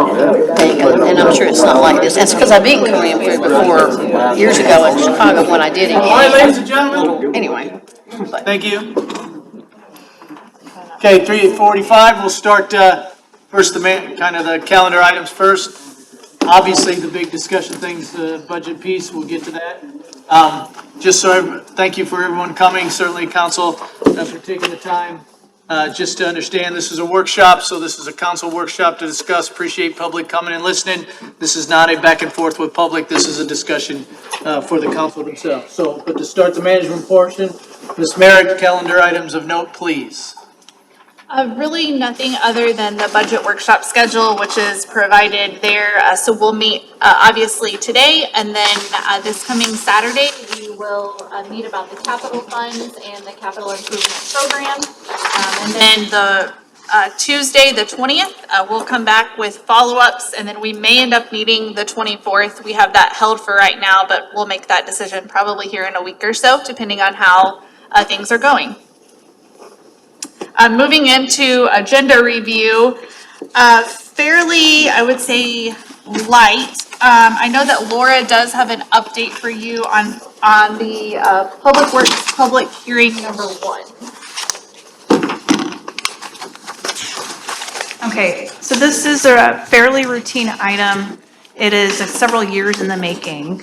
thing, and I'm sure it's not like this. That's because I've eaten Korean food before, years ago in Chicago when I did All right, it. ladies and gentlemen, Anyway. thank you. Okay, 3:45, we'll start first kind of the calendar items first. Obviously, the big discussion things, the budget piece, we'll get to that. Just so, thank you for everyone coming, certainly council for taking the time. Just to understand, this is a workshop, so this is a council workshop to discuss. Appreciate public coming and listening. This is not a back and forth with public. This is a discussion for the council themselves. So, but to start the management portion, Ms. Merrick, calendar items of note, please. Really nothing other than the budget workshop schedule, which is provided there. So we'll meet obviously today, and then this coming Saturday, we will meet about the capital funds and the capital improvement program. And then the Tuesday, the 20th, we'll come back with follow-ups, and then we may end up meeting the 24th. We have that held for right now, but we'll make that decision probably here in a week or so, depending on how things are going. Moving into agenda review, fairly, I would say, light. I know that Laura does have an update for you on the Public Works public hearing number 1. Okay, so this is a fairly routine item. It is several years in the making.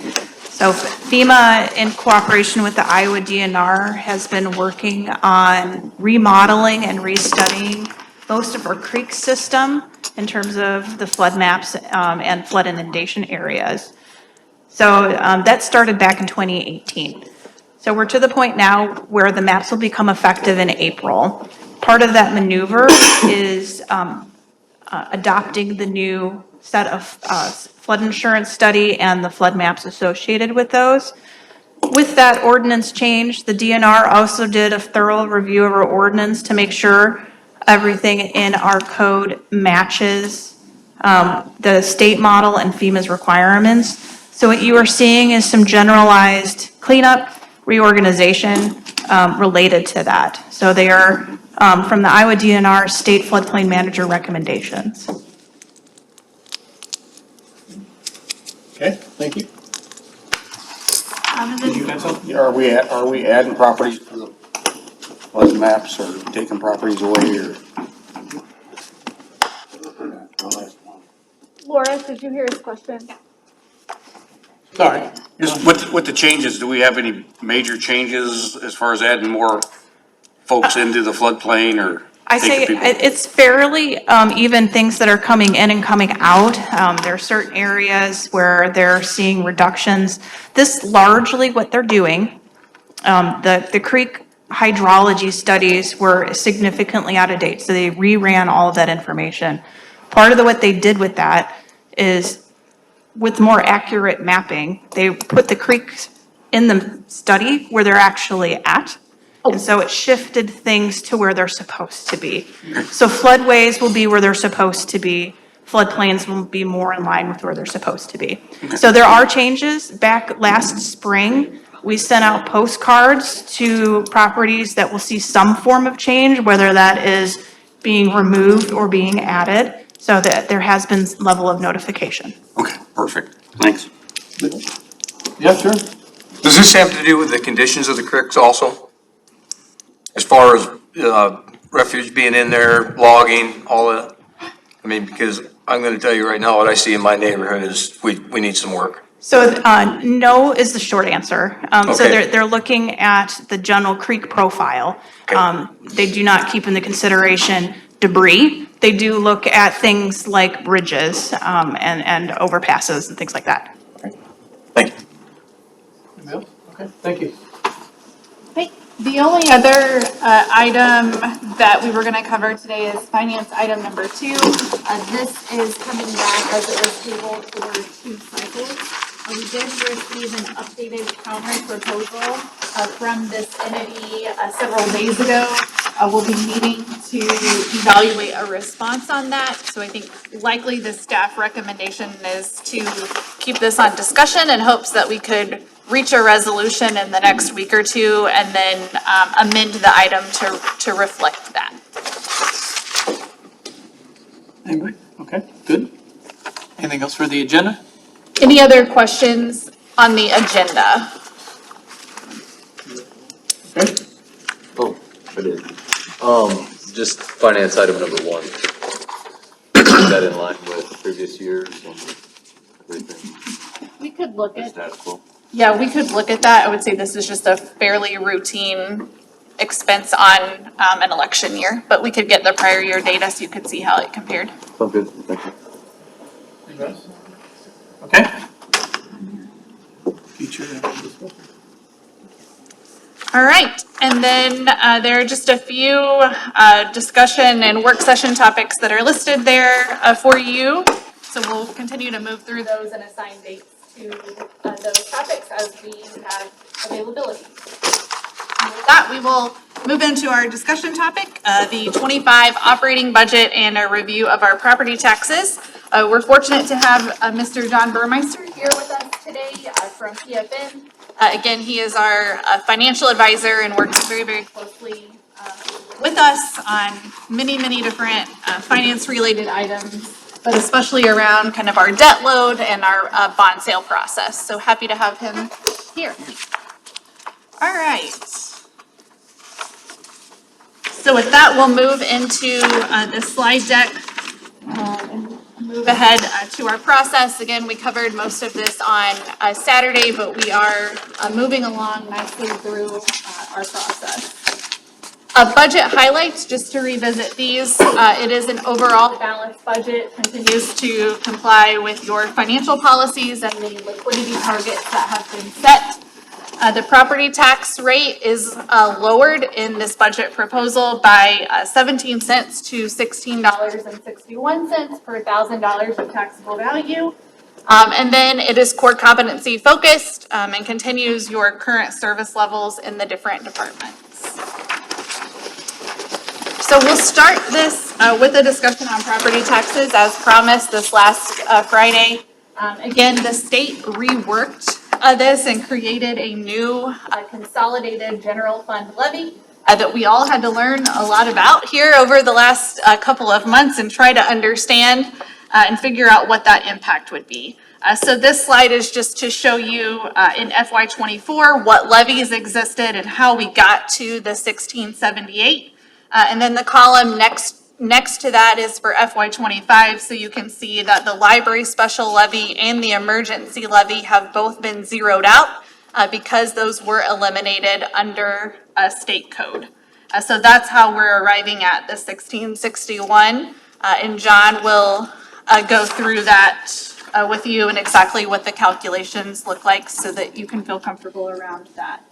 So FEMA, in cooperation with the Iowa DNR, has been working on remodeling and restudying most of our creek system in terms of the flood maps and flood inundation areas. So that started back in 2018. So we're to the point now where the maps will become effective in April. Part of that maneuver is adopting the new set of flood insurance study and the flood maps associated with those. With that ordinance change, the DNR also did a thorough review of our ordinance to make sure everything in our code matches the state model and FEMA's requirements. So what you are seeing is some generalized cleanup, reorganization related to that. So they are from the Iowa DNR State Floodplain Manager recommendations. Okay, thank you. Did you have something? Are we adding properties to the flood maps or taking properties away or? Laura, did you hear his question? Sorry. Just with the changes, do we have any major changes as far as adding more folks into the floodplain or? I say taking people? it's fairly even things that are coming in and coming out. There are certain areas where they're seeing reductions. This largely what they're doing, the creek hydrology studies were significantly out of date, so they reran all of that information. Part of what they did with that is with more accurate mapping, they put the creeks in the study where they're actually at. And so it shifted things to where they're supposed to be. So floodways will be where they're supposed to be. Floodplains will be more in line with where they're supposed to be. So there are changes. Back last spring, we sent out postcards to properties that will see some form of change, whether that is being removed or being added, so that there has been level of notification. Okay, perfect. Thanks. Yeah, sure. Does this have to do with the conditions of the creeks also? As far as refuge being in there, logging, all that? I mean, because I'm going to tell you right now, what I see in my neighborhood is we need some work. So no is the short answer. So Okay. they're looking at the general creek profile. Okay. They do not keep into consideration debris. They do look at things like bridges and overpasses and things like that. Thank you. Okay, thank you. Okay. The only other item that we were going to cover today is finance item number 2. This is coming back as it was tabled for 2 cycles. We did receive an updated counter proposal from this entity several days ago. We'll be meeting to evaluate a response on that. So I think likely the staff recommendation is to keep this on discussion in hopes that we could reach a resolution in the next week or two and then amend the item to reflect that. Anybody? Okay, good. anything else for the agenda? Any other questions on the agenda? Oh, I did. Just finance item number 1. Is that in line with previous years and everything? We could look at, Status quo? yeah, we could look at that. I would say this is just a fairly routine expense on an election year, but we could get the prior year data so you could see how it compared. Sounds good, thank you. Okay. Future. All right, and then there are just a few discussion and work session topics that are listed there for you. So we'll continue to move through those and assign dates to those topics as we have availability. And with that, we will move into our discussion topic, the 25 operating budget and a review of our property taxes. We're fortunate to have Mr. John Burmeister here with us today from PFN. Again, he is our financial advisor and works very, very closely with us on many, many different finance-related items, but especially around kind of our debt load and our bond sale process. So happy to have him here. All right. So with that, we'll move into the slide deck and move ahead to our process. Again, we covered most of this on Saturday, but we are moving along nicely through our process. Budget highlights, just to revisit these, it is an overall balanced budget, continues to comply with your financial policies and the liquidity targets that have been set. The property tax rate is lowered in this budget proposal by 17 cents to $16.61 per $1,000 of taxable value. And then it is core competency focused and continues your current service levels in the different departments. So we'll start this with a discussion on property taxes as promised this last Friday. Again, the state reworked this and created a new consolidated general fund levy that we all had to learn a lot about here over the last couple of months and try to understand and figure out what that impact would be. So this slide is just to show you in FY24 what levies existed and how we got to the 1678. And then the column next to that is for FY25, so you can see that the library special levy and the emergency levy have both been zeroed out because those were eliminated under a state code. So that's how we're arriving at the 1661, and John will go through that with you and exactly what the calculations look like so that you can feel comfortable around that.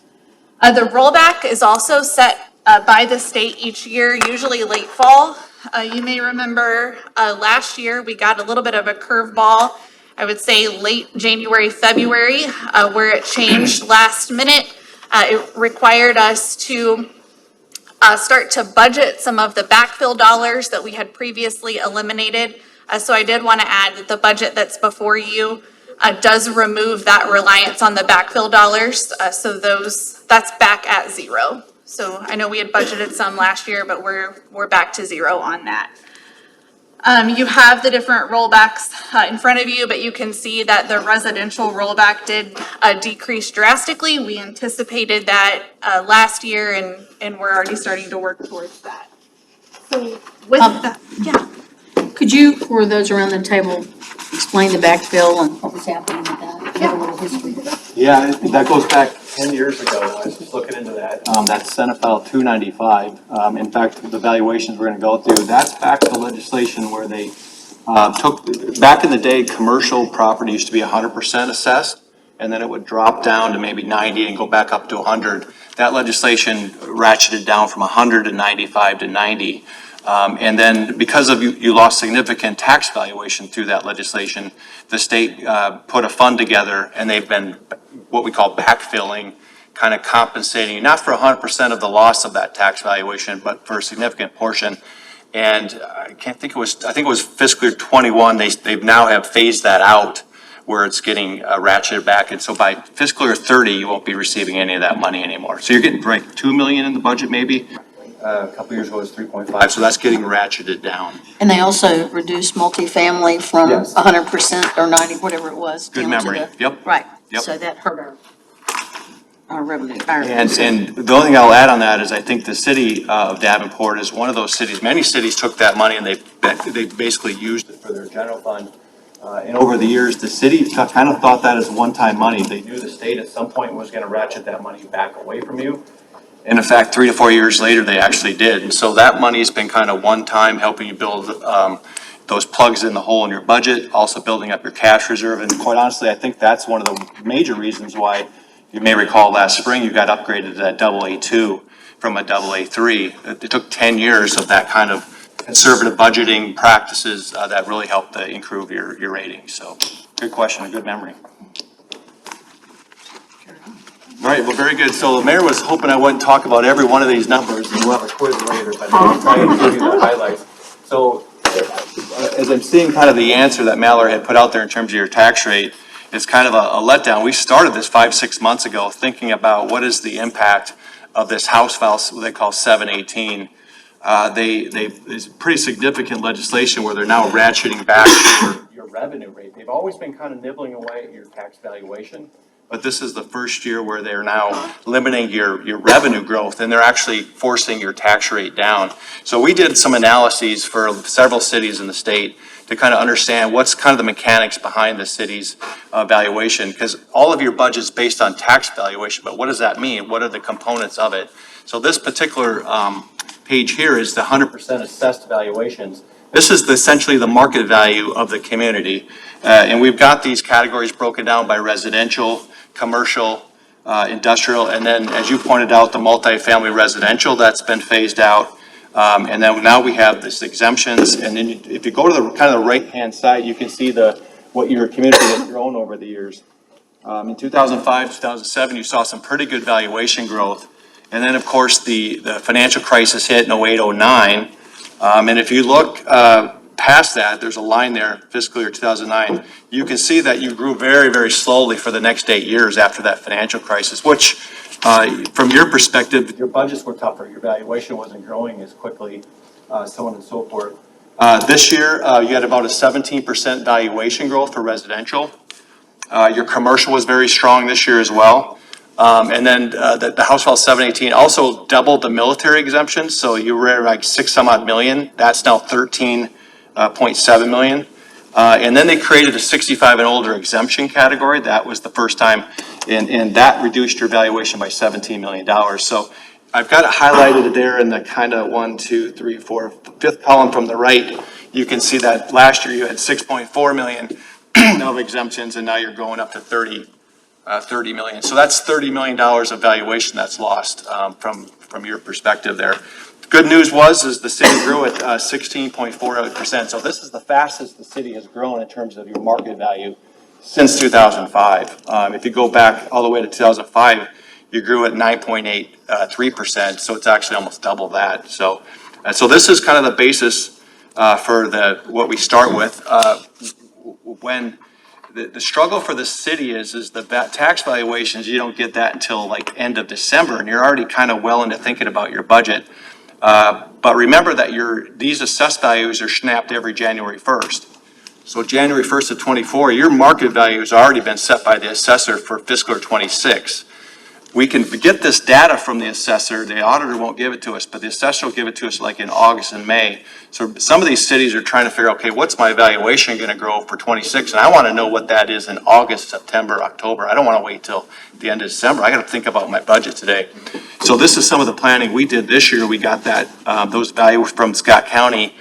The rollback is also set by the state each year, usually late fall. You may remember last year we got a little bit of a curveball, I would say late January, February, where it changed last minute. It required us to start to budget some of the backfill dollars that we had previously eliminated. So I did want to add that the budget that's before you does remove that reliance on the backfill dollars. So that's back at zero. So I know we had budgeted some last year, but we're back to zero on that. You have the different rollbacks in front of you, but you can see that the residential rollback did decrease drastically. We anticipated that last year and we're already starting to work towards that. So with that, yeah. Could you, for those around the table, explain the backfill and what was happening with that? Give a little history. Yeah, that goes back 10 years ago. I was looking into that. That's Senate File 295. In fact, the valuations we're going to go through, that's back to legislation where they took, back in the day, commercial property used to be 100% assessed, and then it would drop down to maybe 90 and go back up to 100. That legislation ratcheted down from 100 to 95 to 90. And then because of you lost significant tax valuation through that legislation, the state put a fund together and they've been what we call backfilling, kind of compensating, not for 100% of the loss of that tax valuation, but for a significant portion. And I think it was fiscal year 21, they now have phased that out where it's getting ratcheted back. And so by fiscal year 30, you won't be receiving any of that money anymore. So you're getting like $2 million in the budget maybe. A couple years ago it was 3.5, so that's getting ratcheted down. And they also reduced multifamily from Yes. 100% or 90, whatever it was. Good down to memory. the- Yep. Right. Yep. So that hurt our revenue. And the only thing I'll add on that is I think the city of Davenport is one of those cities, many cities took that money and they basically used it for their general fund. And over the years, the city kind of thought that as one-time money. They knew the state at some point was gonna ratchet that money back away from you. And in fact, 3 to 4 years later, they actually did. And so that money's been kind of one-time, helping you build, those plugs in the hole in your budget, also building up your cash reserve. And quite honestly, I think that's one of the major reasons why, you may recall last spring, you got upgraded to that AA2 from a AA3. It took 10 years of that kind of conservative budgeting practices that really helped improve your rating. So, good question, a good memory. All right, well, very good. So the mayor was hoping I wouldn't talk about every one of these numbers, and we'll have a quiz later, but I'm trying to give you the highlights. So as I'm seeing kind of the answer that Mallory had put out there in terms of your tax rate, it's kind of a letdown. We started this 5-6 months ago thinking about what is the impact of this House File, what they call 718. There's pretty significant legislation where they're now ratcheting back your revenue rate. They've always been kind of nibbling away at your tax valuation, but this is the first year where they're now limiting your revenue growth, and they're actually forcing your tax rate down. So we did some analyses for several cities in the state to kind of understand what's kind of the mechanics behind the city's valuation, because all of your budget's based on tax valuation, but what does that mean? What are the components of it? So this particular page here is the 100% assessed valuations. This is essentially the market value of the community. And we've got these categories broken down by residential, commercial, industrial, and then, as you pointed out, the multifamily residential, that's been phased out. And then now we have this exemptions, and then if you go to the kind of the right-hand side, you can see what your community has grown over the years. In 2005, 2007, you saw some pretty good valuation growth. And then, of course, the financial crisis hit in 08, 09. And if you look past that, there's a line there, fiscal year 2009. You can see that you grew very, very slowly for the next 8 years after that financial crisis, which, from your perspective, your budgets were tougher, your valuation wasn't growing as quickly, so on and so forth. This year, you had about a 17% valuation growth for residential. Your commercial was very strong this year as well. And then the House File 718 also doubled the military exemptions, so you were at like 6 some odd million. That's now 13.7 million. And then they created a 65 and older exemption category. That was the first time, and that reduced your valuation by $17 million. So I've got it highlighted there in the kind of 1, 2, 3, 4, fifth column from the right. You can see that last year you had 6.4 million of exemptions, and now you're going up to 30 million. So that's $30 million of valuation that's lost from your perspective there. Good news is the city grew at 16.48%. So this is the fastest the city has grown in terms of your market value since 2005. If you go back all the way to 2005, you grew at 9.83%. So it's actually almost double that. So this is kind of the basis for what we start with. When the struggle for the city is the tax valuations, you don't get that until like end of December, and you're already kind of well into thinking about your budget. But remember that these assessed values are snapped every January 1st. So January 1st of 24, your market value has already been set by the assessor for fiscal year 26. We can get this data from the assessor. The auditor won't give it to us, but the assessor will give it to us like in August and May. So some of these cities are trying to figure out, okay, what's my valuation going to grow for 26? And I want to know what that is in August, September, October. I don't want to wait till the end of December. I got to think about my budget today. So this is some of the planning we did this year. We got those values from Scott County,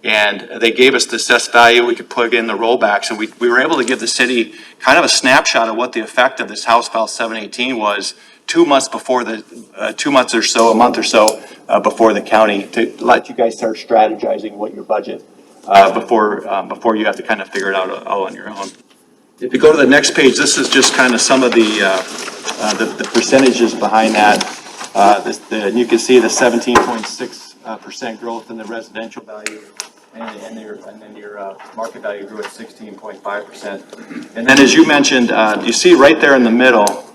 and they gave us the assessed value. We could plug in the rollbacks, and we were able to give the city kind of a snapshot of what the effect of this House File 718 was 2 months before 2 months or so, a month or so before the county, to let you guys start strategizing what your budget before you have to kind of figure it out all on your own. If you go to the next page, this is just kind of some of the percentages behind that. And you can see the 17.6% growth in the residential value, and then your market value grew at 16.5%. And then, as you mentioned, you see right there in the middle,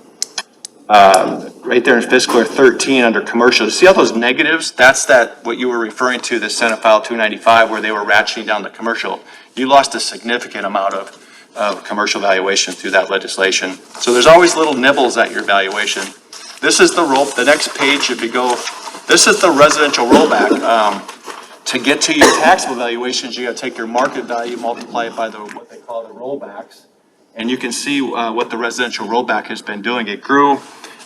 right there in fiscal year 13 under commercial. See all those negatives? That's what you were referring to, the Senate File 295, where they were ratcheting down the commercial. You lost a significant amount of commercial valuation through that legislation. So there's always little nibbles at your valuation. This is the next page, if you go, this is the residential rollback. To get to your taxable valuations, you gotta take your market value, multiply it by what they call the rollbacks. And you can see what the residential rollback has been doing. It grew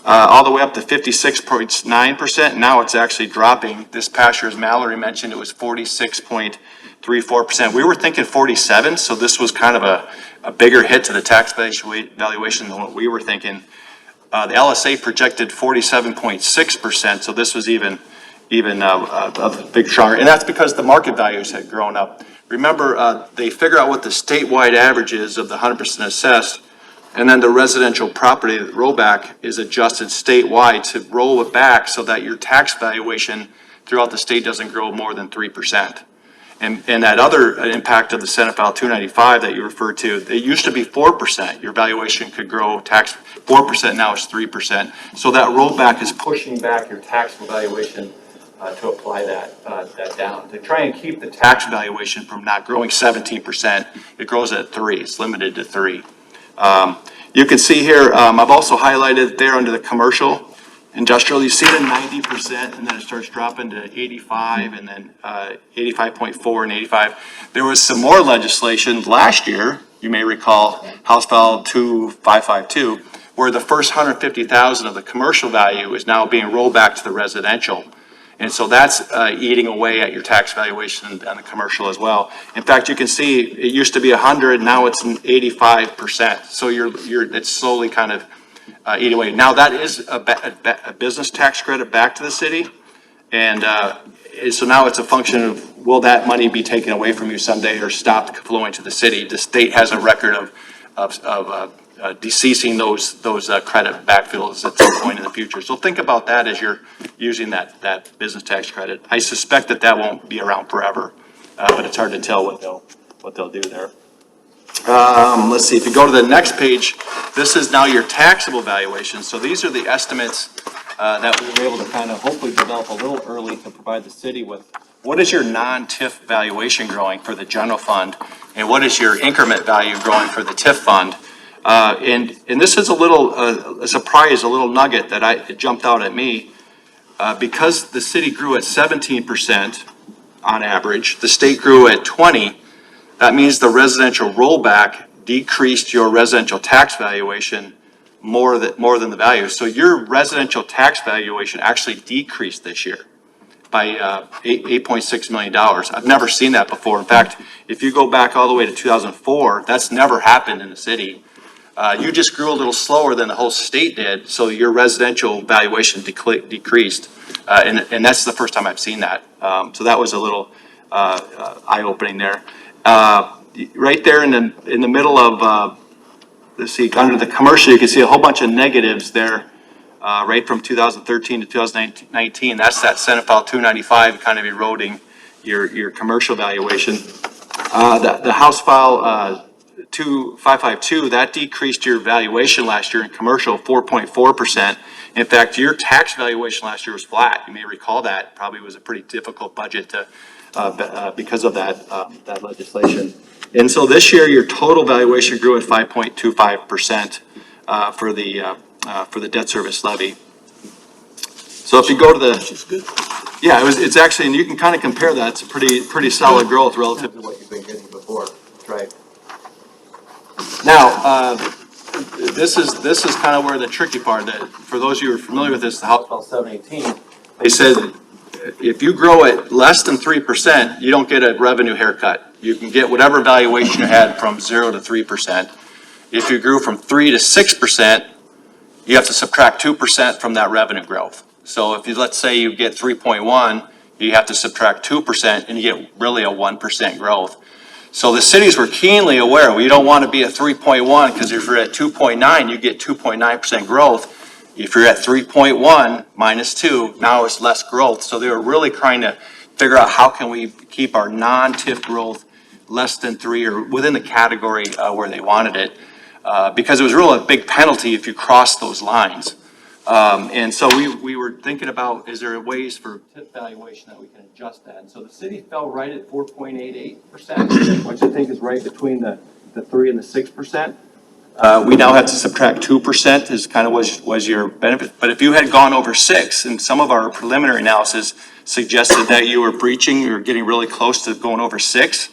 all the way up to 56.9%. Now it's actually dropping. This past year, as Mallory mentioned, it was 46.34%. We were thinking 47, so this was kind of a bigger hit to the tax valuation than what we were thinking. The LSA projected 47.6%, so this was even a big stronger. And that's because the market values had grown up. Remember, they figure out what the statewide average is of the 100% assessed, and then the residential property rollback is adjusted statewide to roll it back so that your tax valuation throughout the state doesn't grow more than 3%. And that other impact of the Senate File 295 that you referred to, it used to be 4%. Your valuation could grow tax 4%, now it's 3%. So that rollback is pushing back your taxable valuation to apply that down. To try and keep the tax valuation from not growing 17%, it grows at 3, it's limited to 3. You can see here, I've also highlighted there under the commercial, industrial, you see the 90%, and then it starts dropping to 85, and then 85.4 and 85. There was some more legislation last year, you may recall, House File 2552, where the first 150,000 of the commercial value is now being rolled back to the residential. And so that's eating away at your tax valuation on the commercial as well. In fact, you can see it used to be 100, now it's 85%. So it's slowly kind of eating away. Now that is a business tax credit back to the city, and so now it's a function of will that money be taken away from you someday or stopped flowing to the city? The state has a record of deceasing those credit backfills at some point in the future. So think about that as you're using that business tax credit. I suspect that won't be around forever, but it's hard to tell what they'll do there. Let's see, if you go to the next page, this is now your taxable valuation. So these are the estimates that we were able to kind of hopefully develop a little early to provide the city with. What is your non-TIF valuation growing for the general fund? And what is your increment value growing for the TIF fund? And this is a little, a surprise, a little nugget that it jumped out at me. Because the city grew at 17% on average, the state grew at 20%, that means the residential rollback decreased your residential tax valuation more than the value. So your residential tax valuation actually decreased this year by $8.6 million. I've never seen that before. In fact, if you go back all the way to 2004, that's never happened in the city. You just grew a little slower than the whole state did, so your residential valuation decreased. And that's the first time I've seen that. So that was a little eye-opening there. Right there in the middle of, let's see, under the commercial, you can see a whole bunch of negatives there, right from 2013 to 2019. That's that Senate File 295 kind of eroding your commercial valuation. The House File 2552, that decreased your valuation last year in commercial 4.4%. In fact, your tax valuation last year was flat. You may recall that. Probably was a pretty difficult budget to because of that legislation. And so this year, your total valuation grew at 5.25% for the debt service levy. So if you go to yeah, it's actually, and you can kind of compare that. It's a pretty solid growth relative to what you've been getting before. That's right. Now, this is kind of where the tricky part, that for those of you who are familiar with this, the House Bill 718, they said if you grow at less than 3%, you don't get a revenue haircut. You can get whatever valuation you had from 0 to 3%. If you grew from 3 to 6%, you have to subtract 2% from that revenue growth. So if let's say you get 3.1, you have to subtract 2% and you get really a 1% growth. So the cities were keenly aware, we don't want to be at 3.1 because if you're at 2.9, you get 2.9% growth. If you're at 3.1 minus 2, now it's less growth. So they were really trying to figure out how can we keep our non-TIF growth less than 3 or within the category where they wanted it. Because it was really a big penalty if you crossed those lines. And so we were thinking about, is there ways for TIF valuation that we can adjust that? And so the city fell right at 4.88%, which I think is right between the 3 and the 6%. We now have to subtract 2% is kind of was your benefit. But if you had gone over 6, and some of our preliminary analysis suggested that you were breaching, you were getting really close to going over 6,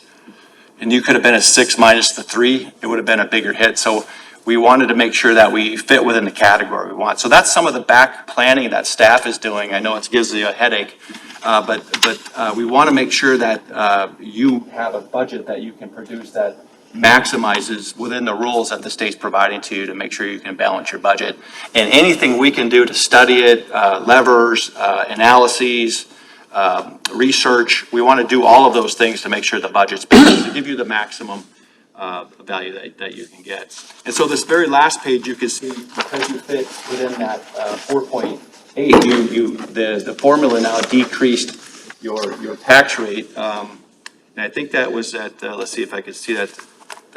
and you could have been a 6 minus the 3, it would have been a bigger hit. So we wanted to make sure that we fit within the category we want. So that's some of the back planning that staff is doing. I know it gives you a headache, but we want to make sure that you have a budget that you can produce that maximizes within the rules that the state's providing to you to make sure you can balance your budget. And anything we can do to study it, levers, analyses, research, we want to do all of those things to make sure the budget's balanced, to give you the maximum value that you can get. And so this very last page, you can see, because you fit within that 4.8, the formula now decreased your tax rate. And I think that was at, let's see if I could see that,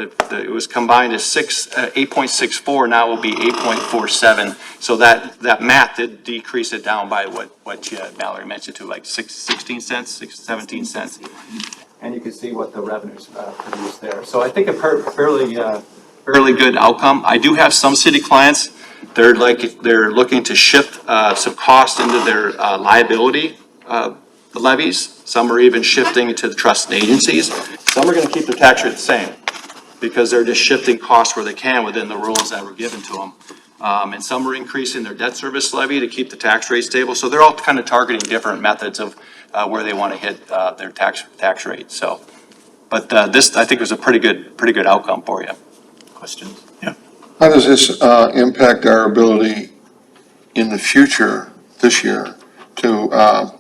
it was combined as 8.64, now it will be 8.47. So that math did decrease it down by what Mallory mentioned to, like 16 cents, 17 cents. And you can see what the revenues produced there. So I think a fairly good outcome. I do have some city clients, they're looking to shift some cost into their liability levies. Some are even shifting to the trust agencies. Some are going to keep the tax rate the same because they're just shifting costs where they can within the rules that were given to them. And some are increasing their debt service levy to keep the tax rate stable. So they're all kind of targeting different methods of where they want to hit their tax rate. So, but this I think was a pretty good outcome for you. Questions? Yeah. How does this impact our ability in the future, this year, to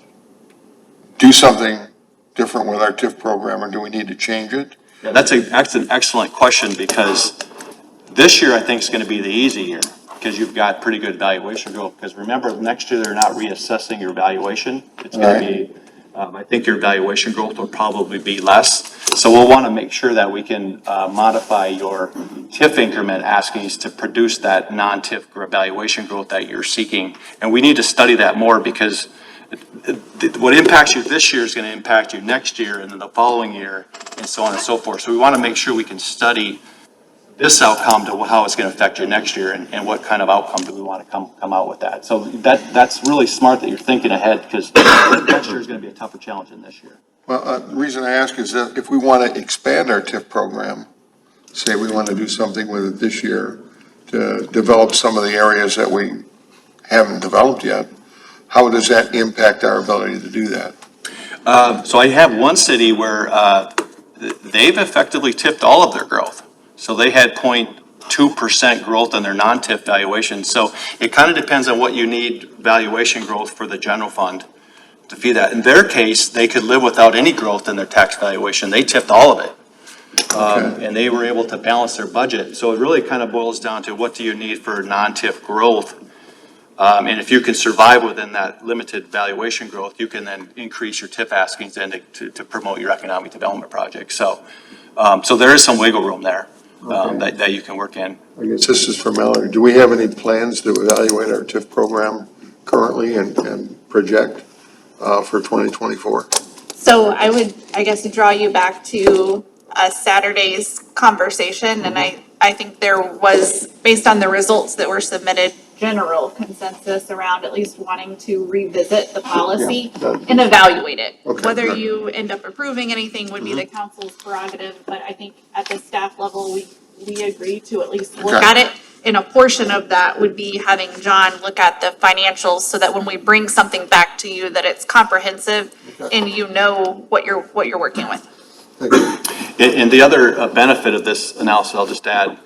do something different with our TIF program, or do we need to change it? Yeah, that's an excellent question, because this year I think is going to be the easy year because you've got pretty good valuation growth. Because remember, next year they're not reassessing your valuation. It's going to be, I think your valuation growth will probably be less. So we'll want to make sure that we can modify your TIF increment askings to produce that non-TIF valuation growth that you're seeking. And we need to study that more, because what impacts you this year is going to impact you next year and then the following year and so on and so forth. So we want to make sure we can study this outcome to how it's going to affect you next year and what kind of outcome do we want to come out with that. So that's really smart that you're thinking ahead, because next year is going to be a tougher challenge than this year. Well, the reason I ask is that if we want to expand our TIF program, say we want to do something with it this year to develop some of the areas that we haven't developed yet, how does that impact our ability to do that? So I have one city where they've effectively tipped all of their growth. So they had 0.2% growth in their non-TIF valuation. So it kind of depends on what you need valuation growth for the general fund to feed that. In their case, they could live without any growth in their tax valuation. They tipped all of it. And they were able to balance their budget. So it really kind of boils down to what do you need for non-TIF growth? And if you can survive within that limited valuation growth, you can then increase your TIF askings then to promote your economic development project. So, so there is some wiggle room there that you can work in. I guess this is for Mallory. Do we have any plans to evaluate our TIF program currently and project for 2024? So I would, I guess, draw you back to Saturday's conversation, and I think there was, based on the results that were submitted, general consensus around at least wanting to revisit the policy and evaluate it. Okay, Whether good. you end up approving anything would be the council's prerogative, but I think at the staff level, we agree to at least look Okay. at it. And a portion of that would be having John look at the financials so that when we bring something back to you, that it's comprehensive and you know what you're working with. And the other benefit of this analysis, I'll just add,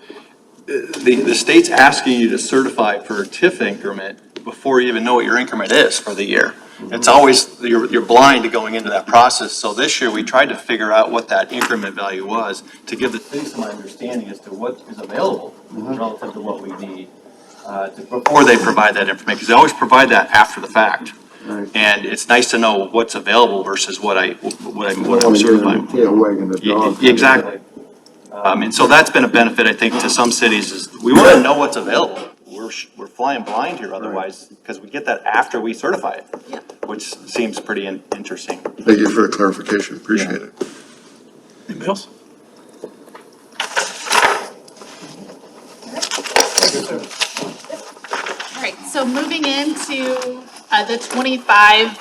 the state's asking you to certify for a TIF increment before you even know what your increment is for the year. It's always, you're blind to going into that process. So this year, we tried to figure out what that increment value was to give the city some understanding as to what is available relative to what we need before they provide that information. Because they always provide that after the fact. Right. And it's nice to know what's available versus what I'm certifying. Exactly. And so that's been a benefit, I think, to some cities, is we want to know what's available. We're we're flying blind here otherwise, because we get that after we certify it. Yep. Which seems pretty interesting. Thank you for the clarification, appreciate it. Anybody else? All right, so moving into the 25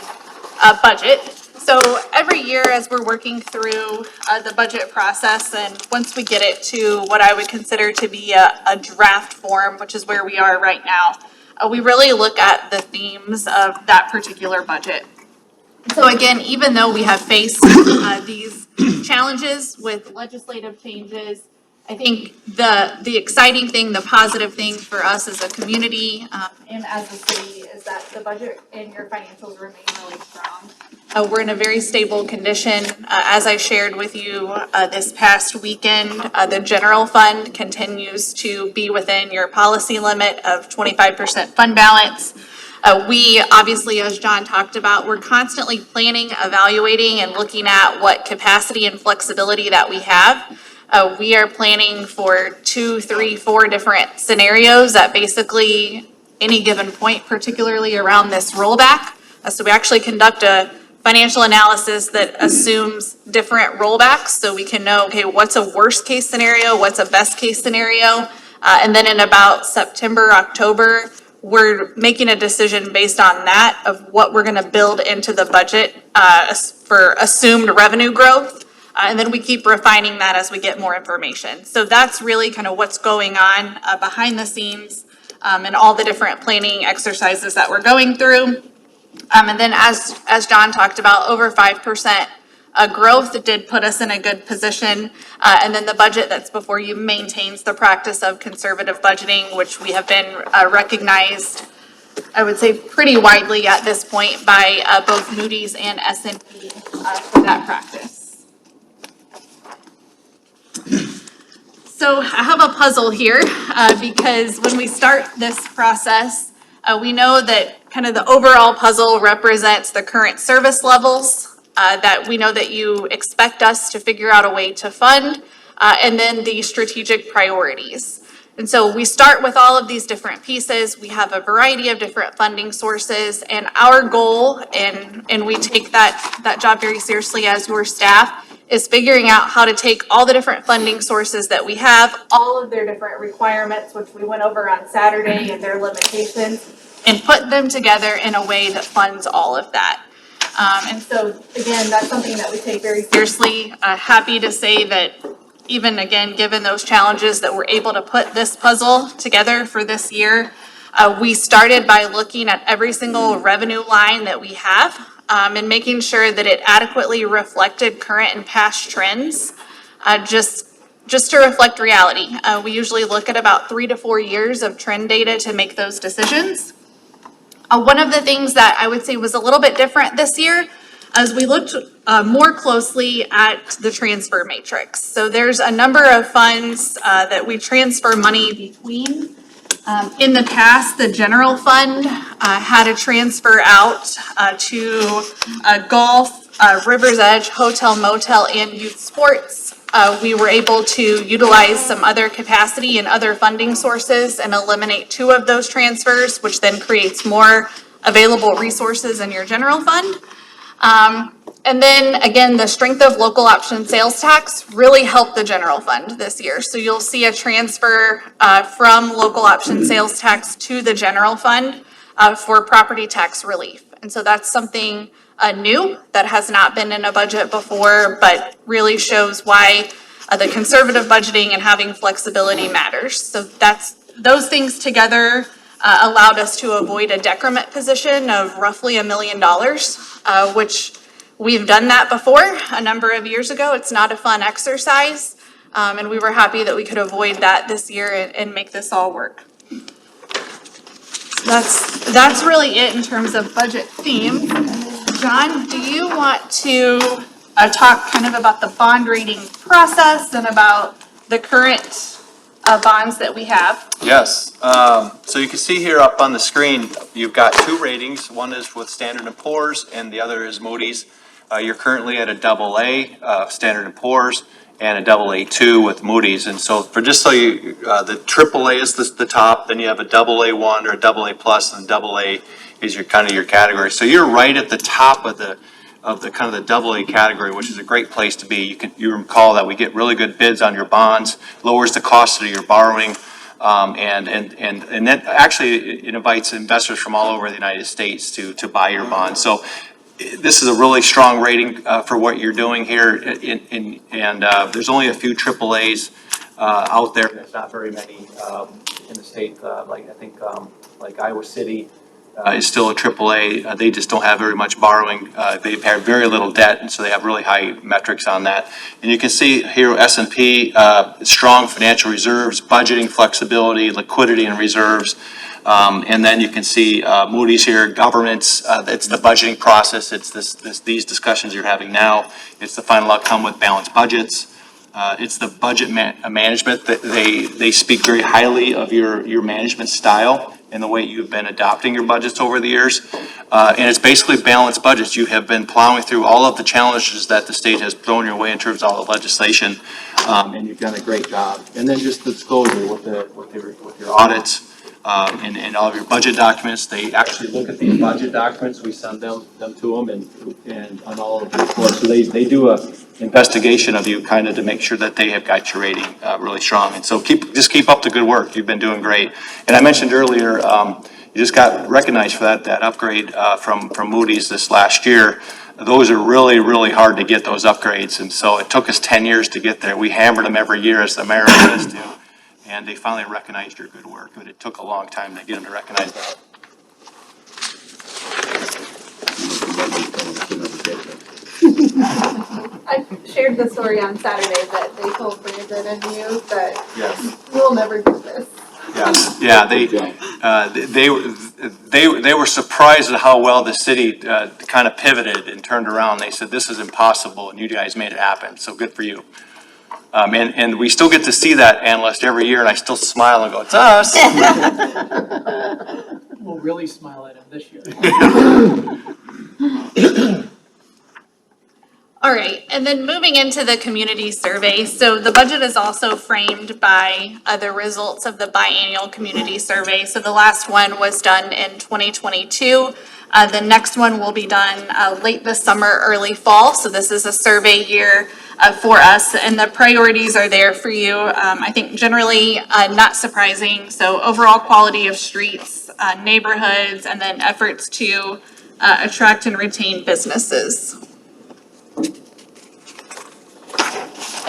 budget. So every year as we're working through the budget process, and once we get it to what I would consider to be a draft form, which is where we are right now, we really look at the themes of that particular budget. So again, even though we have faced these challenges with legislative changes, I think the exciting thing, the positive thing for us as a community and as a city is that the budget and your financials remain really strong. We're in a very stable condition. As I shared with you this past weekend, the general fund continues to be within your policy limit of 25% fund balance. We obviously, as John talked about, we're constantly planning, evaluating, and looking at what capacity and flexibility that we have. We are planning for 2, 3, 4 different scenarios at basically any given point, particularly around this rollback. So we actually conduct a financial analysis that assumes different rollbacks, so we can know, okay, what's a worst case scenario, what's a best case scenario, and then in about September, October, we're making a decision based on that of what we're gonna build into the budget for assumed revenue growth. And then we keep refining that as we get more information. So that's really kind of what's going on behind the scenes and all the different planning exercises that we're going through. And then as John talked about, over 5% growth did put us in a good position. And then the budget that's before you maintains the practice of conservative budgeting, which we have been recognized, I would say, pretty widely at this point by both Moody's and S&P for that practice. So I have a puzzle here because when we start this process, we know that kind of the overall puzzle represents the current service levels that we know that you expect us to figure out a way to fund, and then the strategic priorities. And so we start with all of these different pieces. We have a variety of different funding sources, and our goal, and we take that job very seriously as your staff, is figuring out how to take all the different funding sources that we have, all of their different requirements, which we went over on Saturday, and their limitations, and put them together in a way that funds all of that. And so, again, that's something that we take very seriously. Happy to say that even, again, given those challenges, that we're able to put this puzzle together for this year. We started by looking at every single revenue line that we have, and making sure that it adequately reflected current and past trends, just to reflect reality. We usually look at about 3 to 4 years of trend data to make those decisions. One of the things that I would say was a little bit different this year as we looked more closely at the transfer matrix. So there's a number of funds that we transfer money between. In the past, the general fund had a transfer out to golf, River's Edge, hotel, motel, and youth sports. We were able to utilize some other capacity and other funding sources and eliminate 2 of those transfers, which then creates more available resources in your general fund. And then again, the strength of local option sales tax really helped the general fund this year. So you'll see a transfer from local option sales tax to the general fund for property tax relief. And so that's something new that has not been in a budget before, but really shows why the conservative budgeting and having flexibility matters. So those things together allowed us to avoid a decrement position of roughly $1 million, which we've done that before a number of years ago. It's not a fun exercise, and we were happy that we could avoid that this year and make this all work. That's really it in terms of budget themes. John, do you want to talk kind of about the bond rating process and about the current bonds that we have? Yes, so you can see here up on the screen, you've got 2 ratings. One is with Standard & Poor's and the other is Moody's. You're currently at a AA, Standard & Poor's, and a AA2 with Moody's. And so for just so you, the AAA is the top, then you have a AA1 or a AA plus, and AA is your kind of your category. So you're right at the top of the kind of the AA category, which is a great place to be. You recall that we get really good bids on your bonds, lowers the cost of your borrowing. And then actually it invites investors from all over the United States to buy your bonds. So this is a really strong rating for what you're doing here, and there's only a few AAAs out there. There's not very many in the state. Like I think like Iowa City is still a AAA. They just don't have very much borrowing. They've had very little debt, and so they have really high metrics on that. And you can see here S&P, strong financial reserves, budgeting flexibility, liquidity and reserves. And then you can see Moody's here, governments, it's the budgeting process, it's these discussions you're having now, it's the final outcome with balanced budgets, it's the budget management, that they speak very highly of your management style and the way you've been adopting your budgets over the years. And it's basically balanced budgets. You have been plowing through all of the challenges that the state has thrown your way in terms of all the legislation, and you've done a great job. And then just the disclosure with your audits. And all of your budget documents, they actually look at these budget documents, we send them to them and on all of the reports. So they do a investigation of you kind of to make sure that they have got your rating really strong. And so just keep up the good work. You've been doing great. And I mentioned earlier, you just got recognized for that upgrade from Moody's this last year. Those are really, really hard to get those upgrades. And so it took us 10 years to get there. We hammered them every year as the mayor does too. And they finally recognized your good work, but it took a long time to get them to recognize that. I shared the story on Saturday that they told Brandon and you that Yes. we'll never do this. Yeah, they were surprised at how well the city kind of pivoted and turned around. They said, this is impossible, and you guys made it happen, so good for you. And we still get to see that analyst every year, and I still smile and go, it's us. We'll really smile at him this year. All right, and then moving into the community survey. So the budget is also framed by the results of the biannual community survey. So the last one was done in 2022. The next one will be done late this summer, early fall. So this is a survey year for us, and the priorities are there for you. I think generally not surprising. So overall quality of streets, neighborhoods, and then efforts to attract and retain businesses.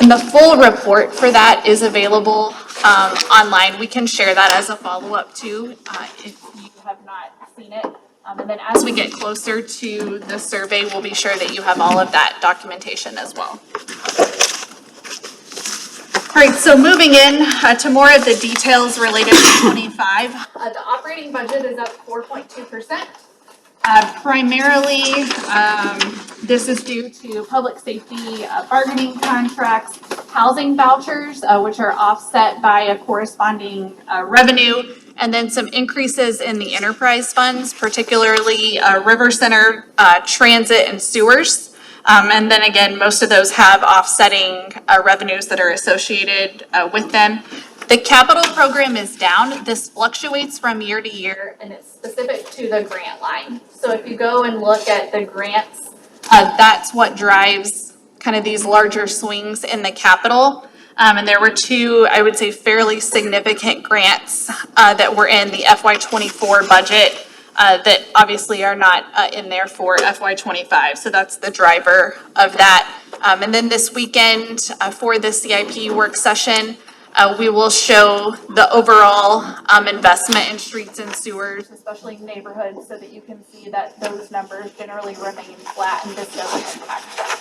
And the full report for that is available online. We can share that as a follow-up too, if you have not seen it. And then as we get closer to the survey, we'll be sure that you have all of that documentation as well. All right, so moving in to more of the details related to 25. The operating budget is up 4.2%. Primarily, this is due to public safety bargaining contracts, housing vouchers, which are offset by a corresponding revenue, and then some increases in the enterprise funds, particularly River Center, Transit, and Sewers. And then again, most of those have offsetting revenues that are associated with them. The capital program is down. This fluctuates from year to year, and it's specific to the grant line. So if you go and look at the grants, that's what drives kind of these larger swings in the capital. And there were two, I would say, fairly significant grants that were in the FY24 budget that obviously are not in there for FY25. So that's the driver of that. And then this weekend for the CIP work session, we will show the overall investment in streets and sewers, especially neighborhoods, so that you can see that those numbers generally remain flat and this doesn't impact that.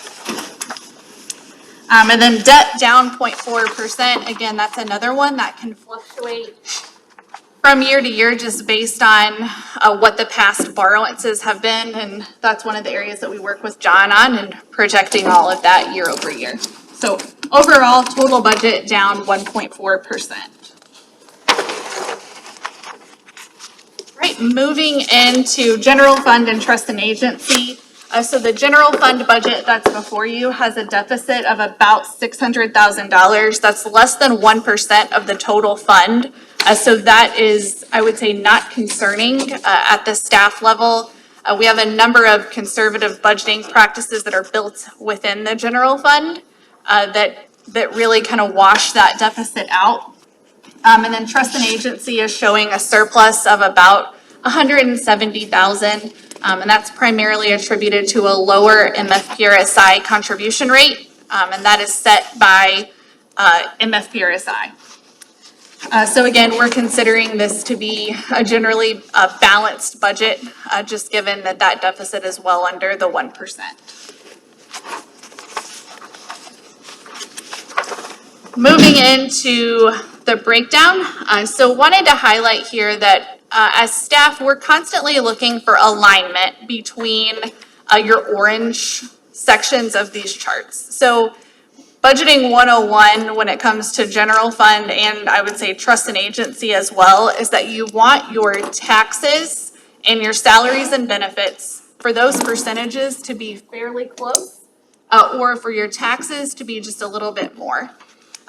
And then debt down 0.4%. Again, that's another one that can fluctuate from year to year just based on what the past borrowances have been. And that's one of the areas that we work with John on and projecting all of that year over year. So overall, total budget down 1.4%. Right, moving into general fund and trust and agency. So the general fund budget that's before you has a deficit of about $600,000. That's less than 1% of the total fund. So that is, I would say, not concerning at the staff level. We have a number of conservative budgeting practices that are built within the general fund that really kind of wash that deficit out. And then trust and agency is showing a surplus of about 170,000. And that's primarily attributed to a lower MFPRSI contribution rate. And that is set by MFPRSI. So again, we're considering this to be a generally balanced budget, just given that that deficit is well under the 1%. Moving into the breakdown, so wanted to highlight here that as staff, we're constantly looking for alignment between your orange sections of these charts. So budgeting 101 when it comes to general fund and I would say trust and agency as well is that you want your taxes and your salaries and benefits for those percentages to be fairly close or for your taxes to be just a little bit more.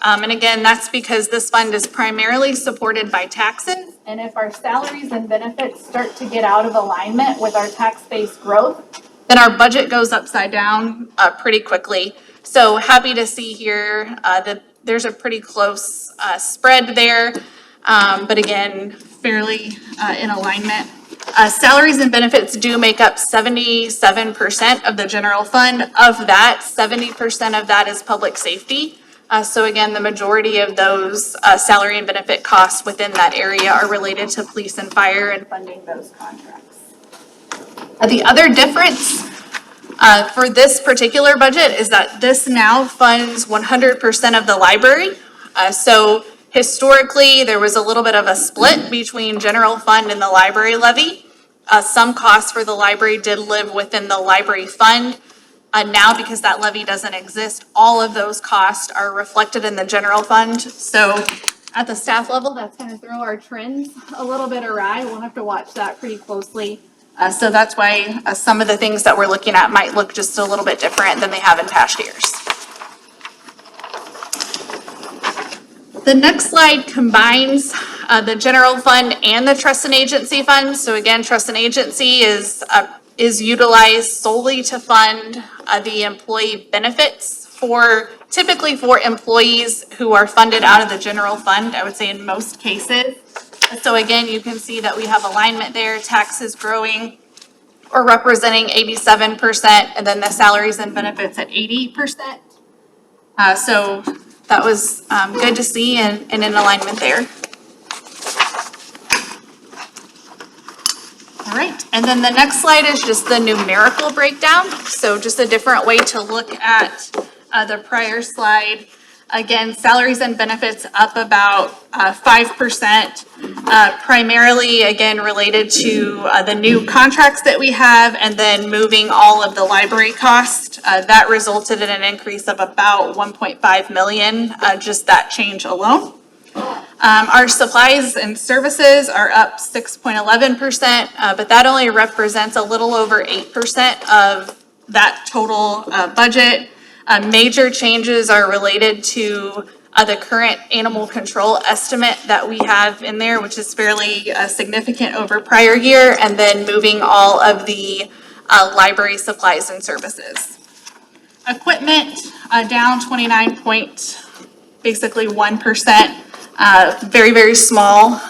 And again, that's because this fund is primarily supported by taxes. And if our salaries and benefits start to get out of alignment with our tax-based growth, then our budget goes upside down pretty quickly. So happy to see here that there's a pretty close spread there. But again, fairly in alignment. Salaries and benefits do make up 77% of the general fund. Of that, 70% of that is public safety. So again, the majority of those salary and benefit costs within that area are related to police and fire and funding those contracts. The other difference for this particular budget is that this now funds 100% of the library. So historically, there was a little bit of a split between general fund and the library levy. Some costs for the library did live within the library fund. Now, because that levy doesn't exist, all of those costs are reflected in the general fund. So at the staff level, that's going to throw our trends a little bit awry. We'll have to watch that pretty closely. So that's why some of the things that we're looking at might look just a little bit different than they have in past years. The next slide combines the general fund and the trust and agency fund. So again, trust and agency is utilized solely to fund the employee benefits typically for employees who are funded out of the general fund, I would say in most cases. So again, you can see that we have alignment there, taxes growing or representing 87%, and then the salaries and benefits at 80%. So that was good to see and in alignment there. All right, and then the next slide is just the numerical breakdown. So just a different way to look at the prior slide. Again, salaries and benefits up about 5%, primarily, again, related to the new contracts that we have and then moving all of the library cost. That resulted in an increase of about 1.5 million, just that change alone. Our supplies and services are up 6.11%, but that only represents a little over 8% of that total budget. Major changes are related to the current animal control estimate that we have in there, which is fairly significant over prior year, and then moving all of the library supplies and services. Equipment down 1%, very, very small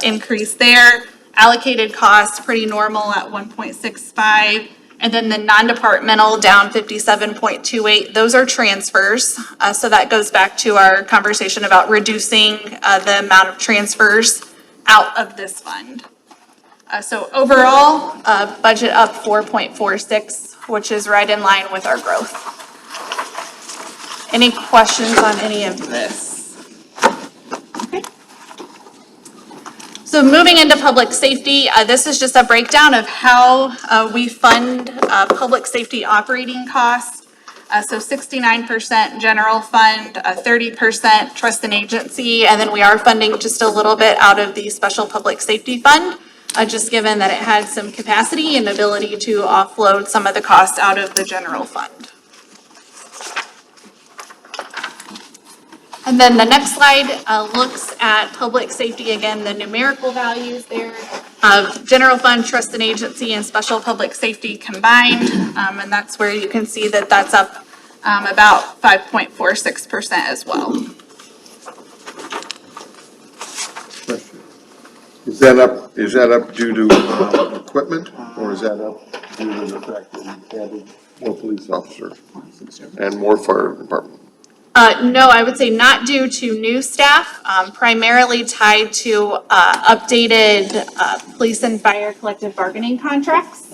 increase there. Allocated costs pretty normal at 1.65. And then the non-departmental down 57.28, those are transfers. So that goes back to our conversation about reducing the amount of transfers out of this fund. So overall, budget up 4.46, which is right in line with our growth. Any questions on any of this? Okay. So moving into public safety, this is just a breakdown of how we fund public safety operating costs. So 69% general fund, 30% trust and agency, and then we are funding just a little bit out of the special public safety fund. just given that it had some capacity and ability to offload some of the costs out of the general fund. And then the next slide looks at public safety, again, the numerical values there of general fund, trust and agency, and special public safety combined. And that's where you can see that that's up about 5.46% as well. Is that up due to equipment, or is that up due to the fact that we added more police officers and more fire department? No, I would say not due to new staff, primarily tied to updated police and fire collective bargaining contracts.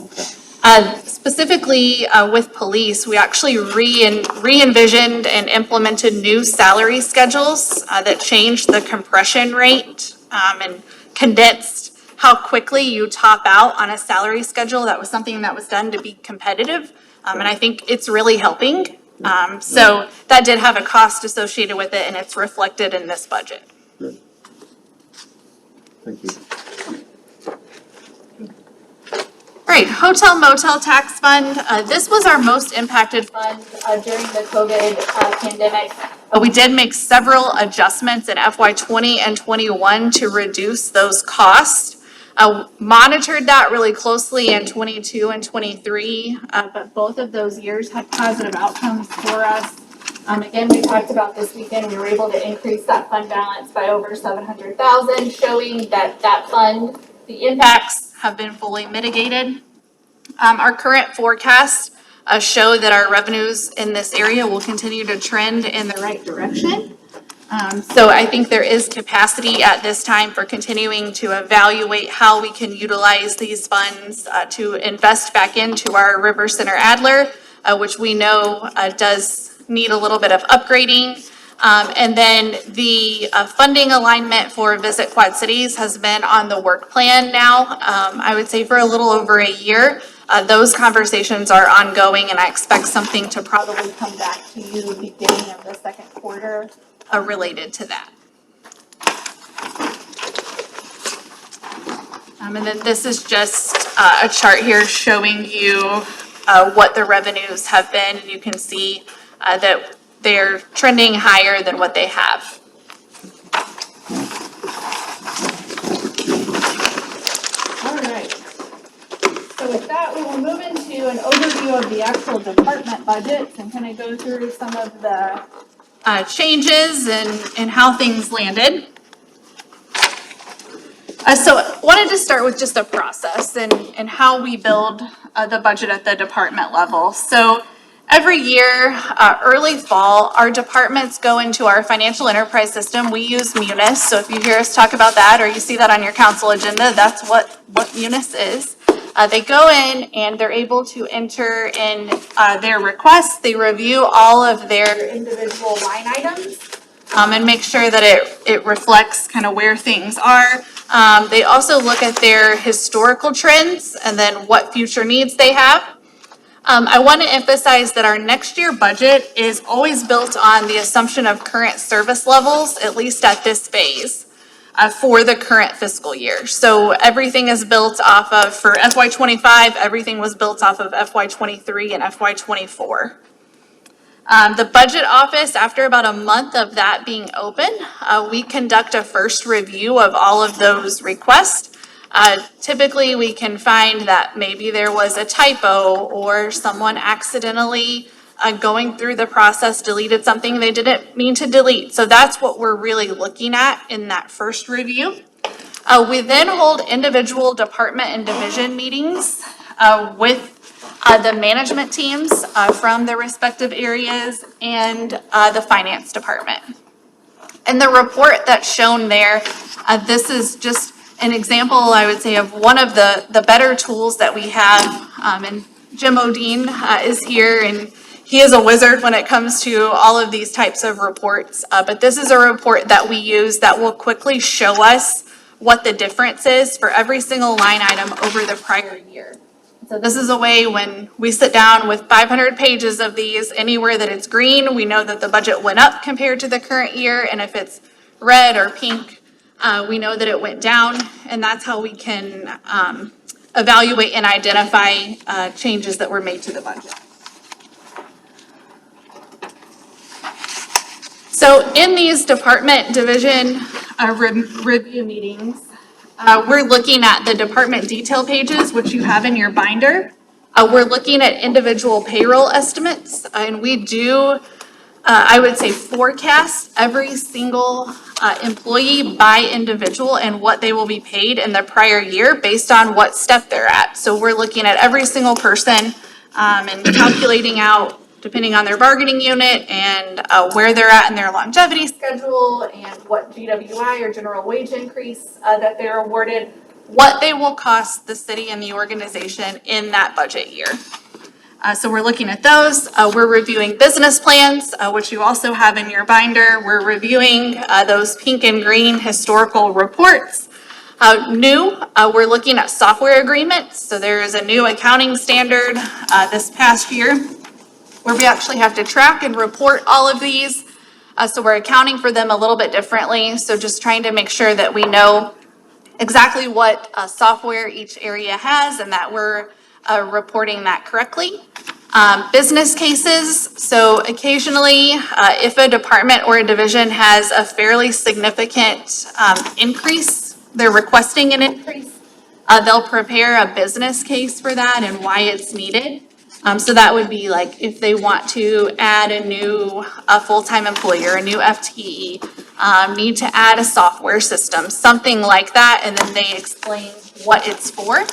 Specifically with police, we actually re-envisioned and implemented new salary schedules that changed the compression rate and condensed how quickly you top out on a salary schedule. That was something that was done to be competitive, and I think it's really helping. So that did have a cost associated with it, and it's reflected in this budget. Good. Thank you. All right, hotel motel tax fund. This was our most impacted fund during the COVID pandemic. We did make several adjustments in FY '20 and '21 to reduce those costs. Monitored that really closely in '22 and '23, but both of those years had positive outcomes for us. Again, we talked about this weekend, we were able to increase that fund balance by over 700,000, showing that that fund, the impacts have been fully mitigated. Our current forecasts show that our revenues in this area will continue to trend in the right direction. So I think there is capacity at this time for continuing to evaluate how we can utilize these funds to invest back into our River Center Adler, which we know does need a little bit of upgrading. And then the funding alignment for Visit Quad Cities has been on the work plan now, I would say for a little over a year. Those conversations are ongoing, and I expect something to probably come back to you beginning of the second quarter related to that. And then this is just a chart here showing you what the revenues have been. And you can see that they're trending higher than what they have. All right. So with that, we will move into an overview of the actual department budgets and kind of go through some of the changes and how things landed. So I wanted to start with just a process and how we build the budget at the department level. So every year, early fall, our departments go into our financial enterprise system. We use Munis. So if you hear us talk about that or you see that on your council agenda, that's what Munis is. They go in and they're able to enter in their requests. They review all of their individual line items and make sure that it reflects kind of where things are. They also look at their historical trends and then what future needs they have. I want to emphasize that our next year budget is always built on the assumption of current service levels, at least at this phase, for the current fiscal year. So everything is built off of, for FY '25, everything was built off of FY '23 and FY '24. The budget office, after about a month of that being open, we conduct a first review of all of those requests. Typically, we can find that maybe there was a typo or someone accidentally going through the process deleted something they didn't mean to delete. So that's what we're really looking at in that first review. We then hold individual department and division meetings with the management teams from the respective areas and the finance department. And the report that's shown there, this is just an example, I would say, of one of the better tools that we have. And Jim Odine is here, and he is a wizard when it comes to all of these types of reports. But this is a report that we use that will quickly show us what the difference is for every single line item over the prior year. So this is a way when we sit down with 500 pages of these, anywhere that it's green, we know that the budget went up compared to the current year. And if it's red or pink, we know that it went down. and that's how we can evaluate and identify changes that were made to the budget. So in these department division review meetings, we're looking at the department detail pages, which you have in your binder. We're looking at individual payroll estimates, and we do, I would say, forecast every single employee by individual and what they will be paid in the prior year based on what step they're at. So we're looking at every single person and calculating out, depending on their bargaining unit and where they're at in their longevity schedule and what GWI or general wage increase that they're awarded, what they will cost the city and the organization in that budget year. So we're looking at those. We're reviewing business plans, which you also have in your binder. We're reviewing those pink and green historical reports. We're looking at software agreements. So there is a new accounting standard this past year where we actually have to track and report all of these. So we're accounting for them a little bit differently. So just trying to make sure that we know exactly what software each area has and that we're reporting that correctly. Business cases, so occasionally, if a department or a division has a fairly significant increase, they're requesting an increase, they'll prepare a business case for that and why it's needed. So that would be like if they want to add a full-time employee or a new FTE, need to add a software system, something like that, and then they explain what it's for.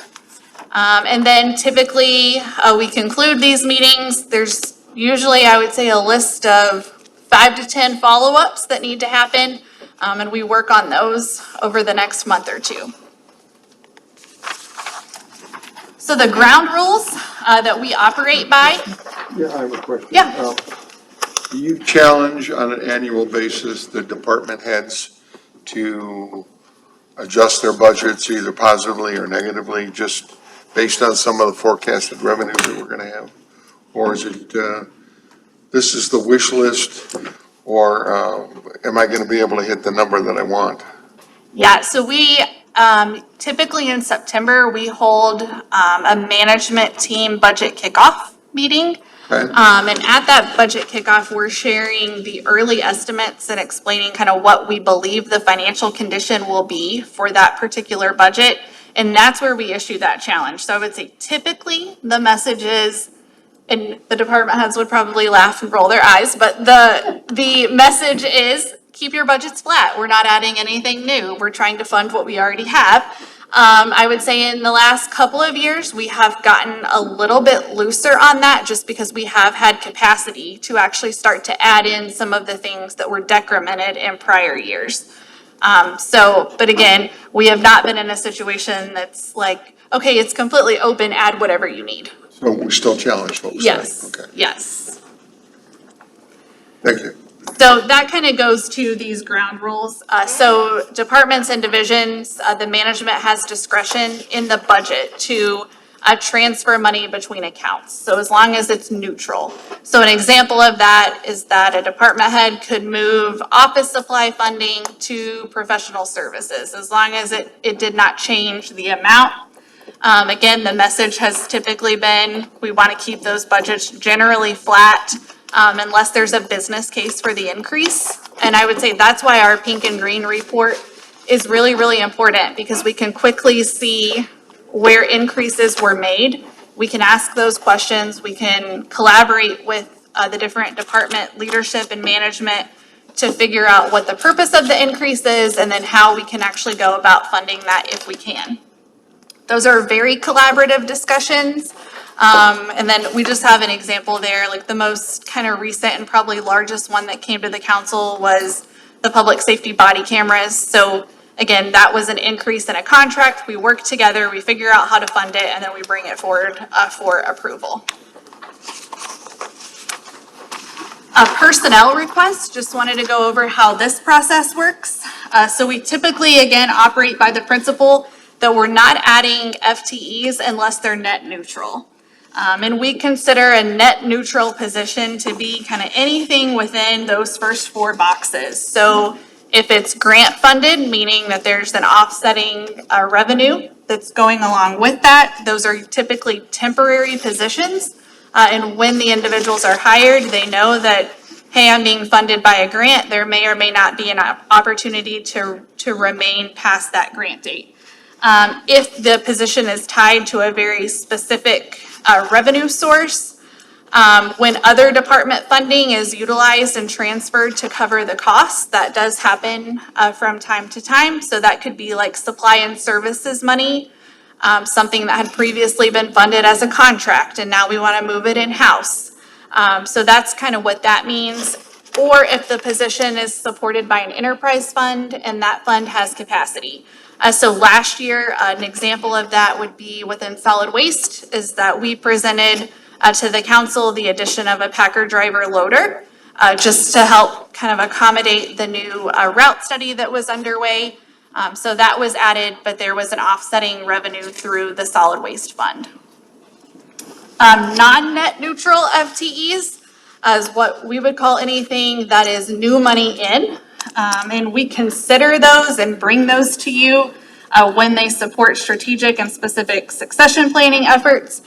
And then typically, we conclude these meetings. There's usually, I would say, a list of 5 to 10 follow-ups that need to happen, and we work on those over the next month or two. So the ground rules that we operate by. Yeah, I have a question. Yeah. Do you challenge on an annual basis the department heads to adjust their budgets either positively or negatively, just based on some of the forecasted revenues that we're gonna have? Or is it, this is the wish list, or am I gonna be able to hit the number that I want? Yeah, so we typically in September, we hold a management team budget kickoff meeting. Okay. And at that budget kickoff, we're sharing the early estimates and explaining kind of what we believe the financial condition will be for that particular budget. And that's where we issue that challenge. So I would say typically the message is, and the department heads would probably laugh and roll their eyes, but the message is keep your budgets flat. We're not adding anything new. We're trying to fund what we already have. I would say in the last couple of years, we have gotten a little bit looser on that just because we have had capacity to actually start to add in some of the things that were decremented in prior years. But again, we have not been in a situation that's like, okay, it's completely open, add whatever you need. So we still challenge what we say? Yes, Okay, yes. thank you. So that kind of goes to these ground rules. So departments and divisions, the management has discretion in the budget to transfer money between accounts. So as long as it's neutral. So an example of that is that a department head could move office supply funding to professional services, as long as it did not change the amount. Again, the message has typically been, we want to keep those budgets generally flat, unless there's a business case for the increase. And I would say that's why our pink and green report is really, really important, because we can quickly see where increases were made. We can ask those questions. We can collaborate with the different department leadership and management to figure out what the purpose of the increase is and then how we can actually go about funding that if we can. Those are very collaborative discussions. And then we just have an example there, like the most kind of recent and probably largest one that came to the council was the public safety body cameras. So again, that was an increase in a contract. We work together, we figure out how to fund it, and then we bring it forward for approval. Personnel requests, just wanted to go over how this process works. So we typically, again, operate by the principle that we're not adding FTEs unless they're net neutral. And we consider a net neutral position to be kind of anything within those first 4 boxes. So If it's grant funded, meaning that there's an offsetting revenue that's going along with that, those are typically temporary positions. And when the individuals are hired, they know that, hey, I'm being funded by a grant. There may or may not be an opportunity to remain past that grant date. If the position is tied to a very specific revenue source, when other department funding is utilized and transferred to cover the costs, that does happen from time to time. So that could be like supply and services money, something that had previously been funded as a contract, and now we want to move it in-house. So that's kind of what that means. Or if the position is supported by an enterprise fund and that fund has capacity. So last year, an example of that would be within solid waste, is that we presented to the council the addition of a Packer driver loader, just to help kind of accommodate the new route study that was underway. So that was added, but there was an offsetting revenue through the solid waste fund. Non-net neutral FTEs is what we would call anything that is new money in. And we consider those and bring those to you when they support strategic and specific succession planning efforts.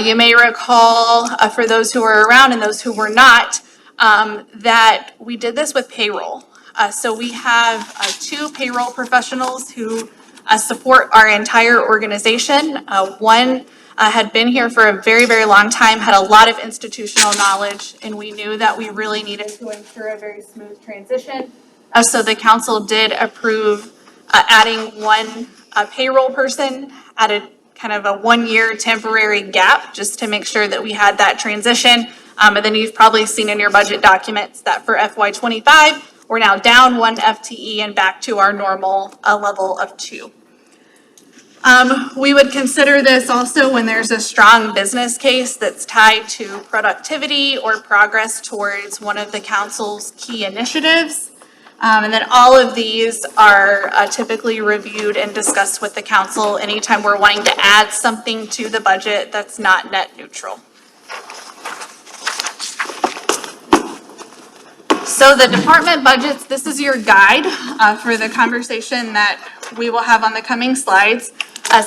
You may recall, for those who were around and those who were not, that we did this with payroll. So we have 2 payroll professionals who support our entire organization. One had been here for a very, very long time, had a lot of institutional knowledge, and we knew that we really needed to ensure a very smooth transition. So the council did approve adding one payroll person at a kind of a 1-year temporary gap, just to make sure that we had that transition. And then you've probably seen in your budget documents that for FY25, we're now down 1 FTE and back to our normal level of 2. We would consider this also when there's a strong business case that's tied to productivity or progress towards one of the council's key initiatives. And then all of these are typically reviewed and discussed with the council anytime we're wanting to add something to the budget that's not net neutral. So the department budgets, this is your guide for the conversation that we will have on the coming slides.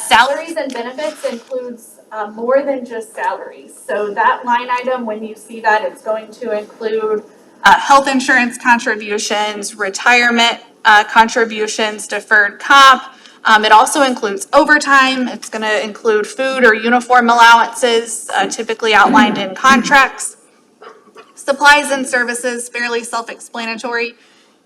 Salaries and benefits includes more than just salaries. So that line item, when you see that, it's going to include health insurance contributions, retirement contributions, deferred comp. It also includes overtime. It's going to include food or uniform allowances, typically outlined in contracts. Supplies and services, fairly self-explanatory.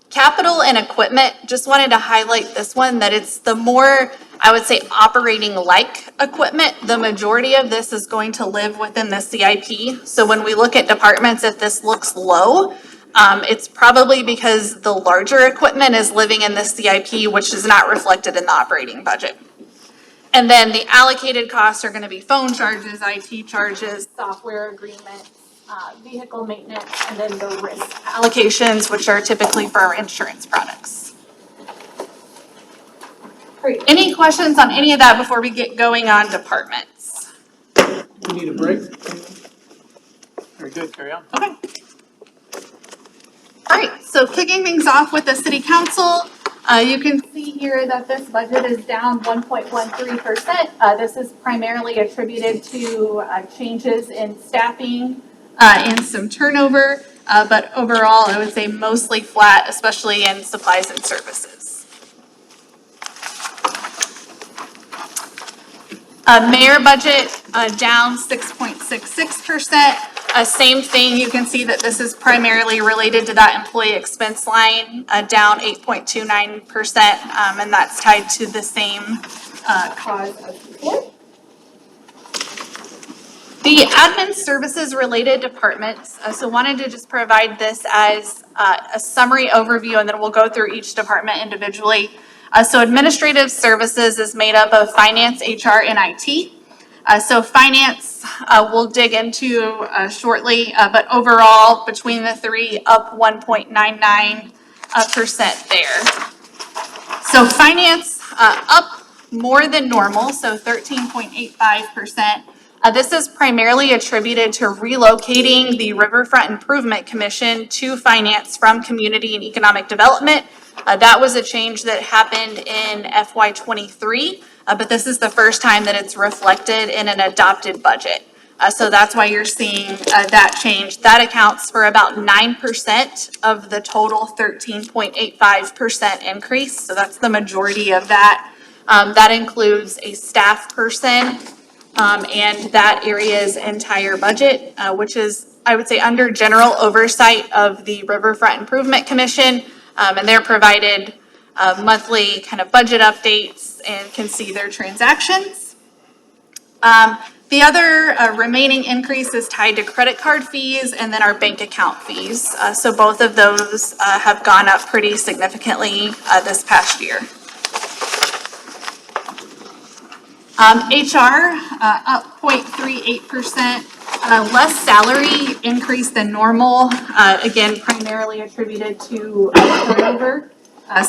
Capital and equipment, just wanted to highlight this one, that it's the more, I would say, operating like equipment. The majority of this is going to live within the CIP. So when we look at departments, if this looks low, it's probably because the larger equipment is living in the CIP, which is not reflected in the operating budget. And then the allocated costs are going to be phone charges, IT charges, software agreements, vehicle maintenance, and then the risk allocations, which are typically for our insurance products. Great. Any questions on any of that before we get going on departments? We need a break? Very good, carry on. Okay. All right, so kicking things off with the city council, you can see here that this budget is down 1.13%. This is primarily attributed to changes in staffing and some turnover, but overall, I would say mostly flat, especially in supplies and services. Mayor budget down 6.66%. Same thing, you can see that this is primarily related to that employee expense line, down 8.29%, and that's tied to the same cause as before. The admin services related departments, so wanted to just provide this as a summary overview, and then we'll go through each department individually. So administrative services is made up of finance, HR, and IT. So finance, we'll dig into shortly, but overall, between the three, up 1.99% there. So finance, up more than normal, so 13.85%. This is primarily attributed to relocating the Riverfront Improvement Commission to finance from Community and Economic Development. That was a change that happened in FY '23, but this is the first time that it's reflected in an adopted budget. So that's why you're seeing that change. That accounts for about 9% of the total 13.85% increase. So that's the majority of that. That includes a staff person and that area's entire budget, which is, I would say, under general oversight of the Riverfront Improvement Commission. And they're provided monthly kind of budget updates and can see their transactions. The other remaining increase is tied to credit card fees and then our bank account fees. So both of those have gone up pretty significantly this past year. HR up 0.38%, less salary increase than normal, again, primarily attributed to turnover.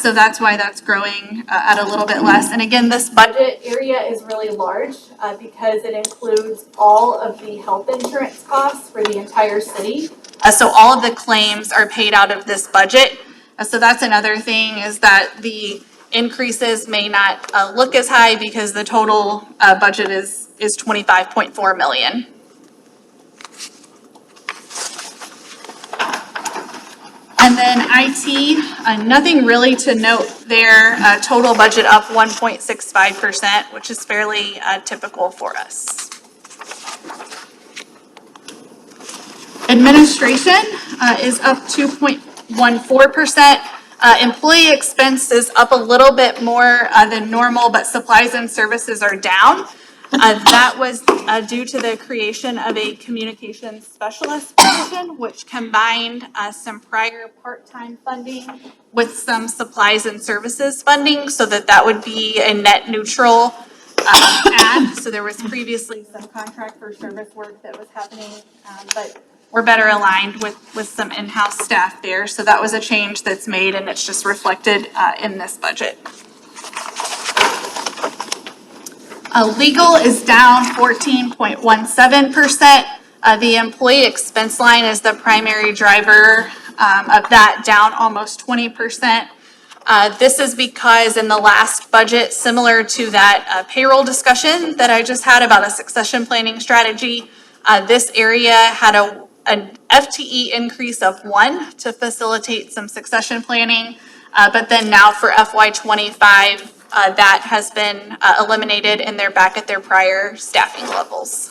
So that's why that's growing at a little bit less. And again, this budget area is really large because it includes all of the health insurance costs for the entire city. So all of the claims are paid out of this budget. So that's another thing, is that the increases may not look as high because the total budget is 25.4 million. And then IT, nothing really to note there. Total budget up 1.65%, which is fairly typical for us. Administration is up 2.14%. Employee expense is up a little bit more than normal, but supplies and services are down. That was due to the creation of a communications specialist position, which combined some prior part-time funding with some supplies and services funding, so that would be a net neutral add. So there was previously some contract for service work that was happening, but we're better aligned with some in-house staff there. So that was a change that's made, and it's just reflected in this budget. Legal is down 14.17%. The employee expense line is the primary driver of that, down almost 20%. This is because in the last budget, similar to that payroll discussion that I just had about a succession planning strategy, this area had an FTE increase of 1 to facilitate some succession planning. But then now for FY '25, that has been eliminated and they're back at their prior staffing levels.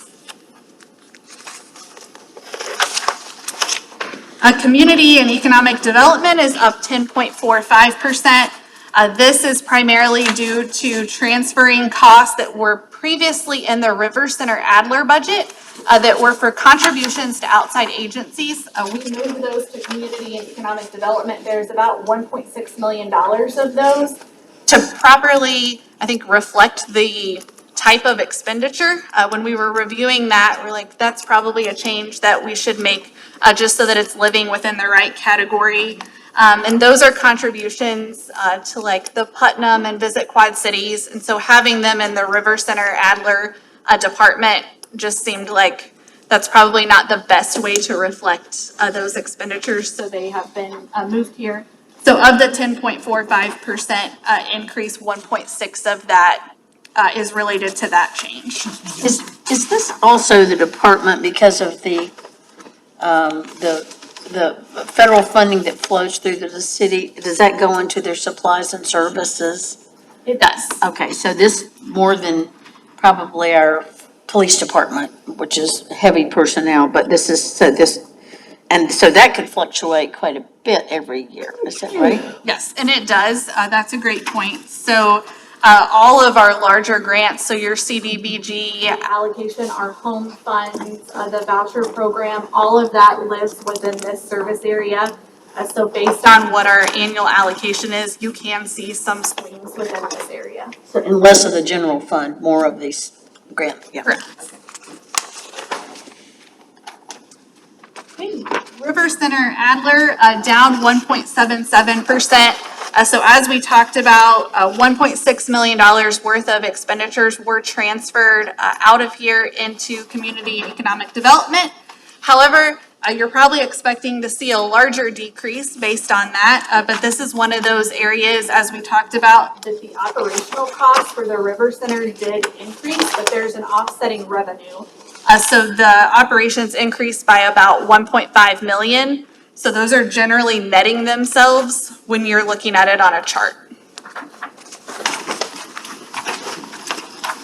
Community and economic development is up 10.45%. This is primarily due to transferring costs that were previously in the River Center Adler budget that were for contributions to outside agencies. We moved those to community and economic development. There's about $1.6 million of those to properly, I think, reflect the type of expenditure. When we were reviewing that, we're like, that's probably a change that we should make just so that it's living within the right category. And those are contributions to like the Putnam and Visit Quad Cities. And so having them in the River Center Adler department just seemed like that's probably not the best way to reflect those expenditures. So they have been moved here. So of the 10.45% increase, 1.6 of that is related to that change. Is this also the department because of the federal funding that flows through to the city? Does that go into their supplies and services? It does. Okay, so this more than probably our police department, which is heavy personnel, but this is, and so that could fluctuate quite a bit every year, is that right? Yes, and it does. That's a great point. So all of our larger grants, so your CDBG allocation, our home funds, the voucher program, all of that lives within this service area. So based on what our annual allocation is, you can see some swings within this area. So, and less of the general fund, more of these grants, yeah. Correct. Okay. River Center Adler down 1.77%. So as we talked about, $1.6 million worth of expenditures were transferred out of here into community economic development. However, you're probably expecting to see a larger decrease based on that, but this is one of those areas, as we talked about, that the operational costs for the River Center did increase, but there's an offsetting revenue. So the operations increased by about 1.5 million. So those are generally netting themselves when you're looking at it on a chart.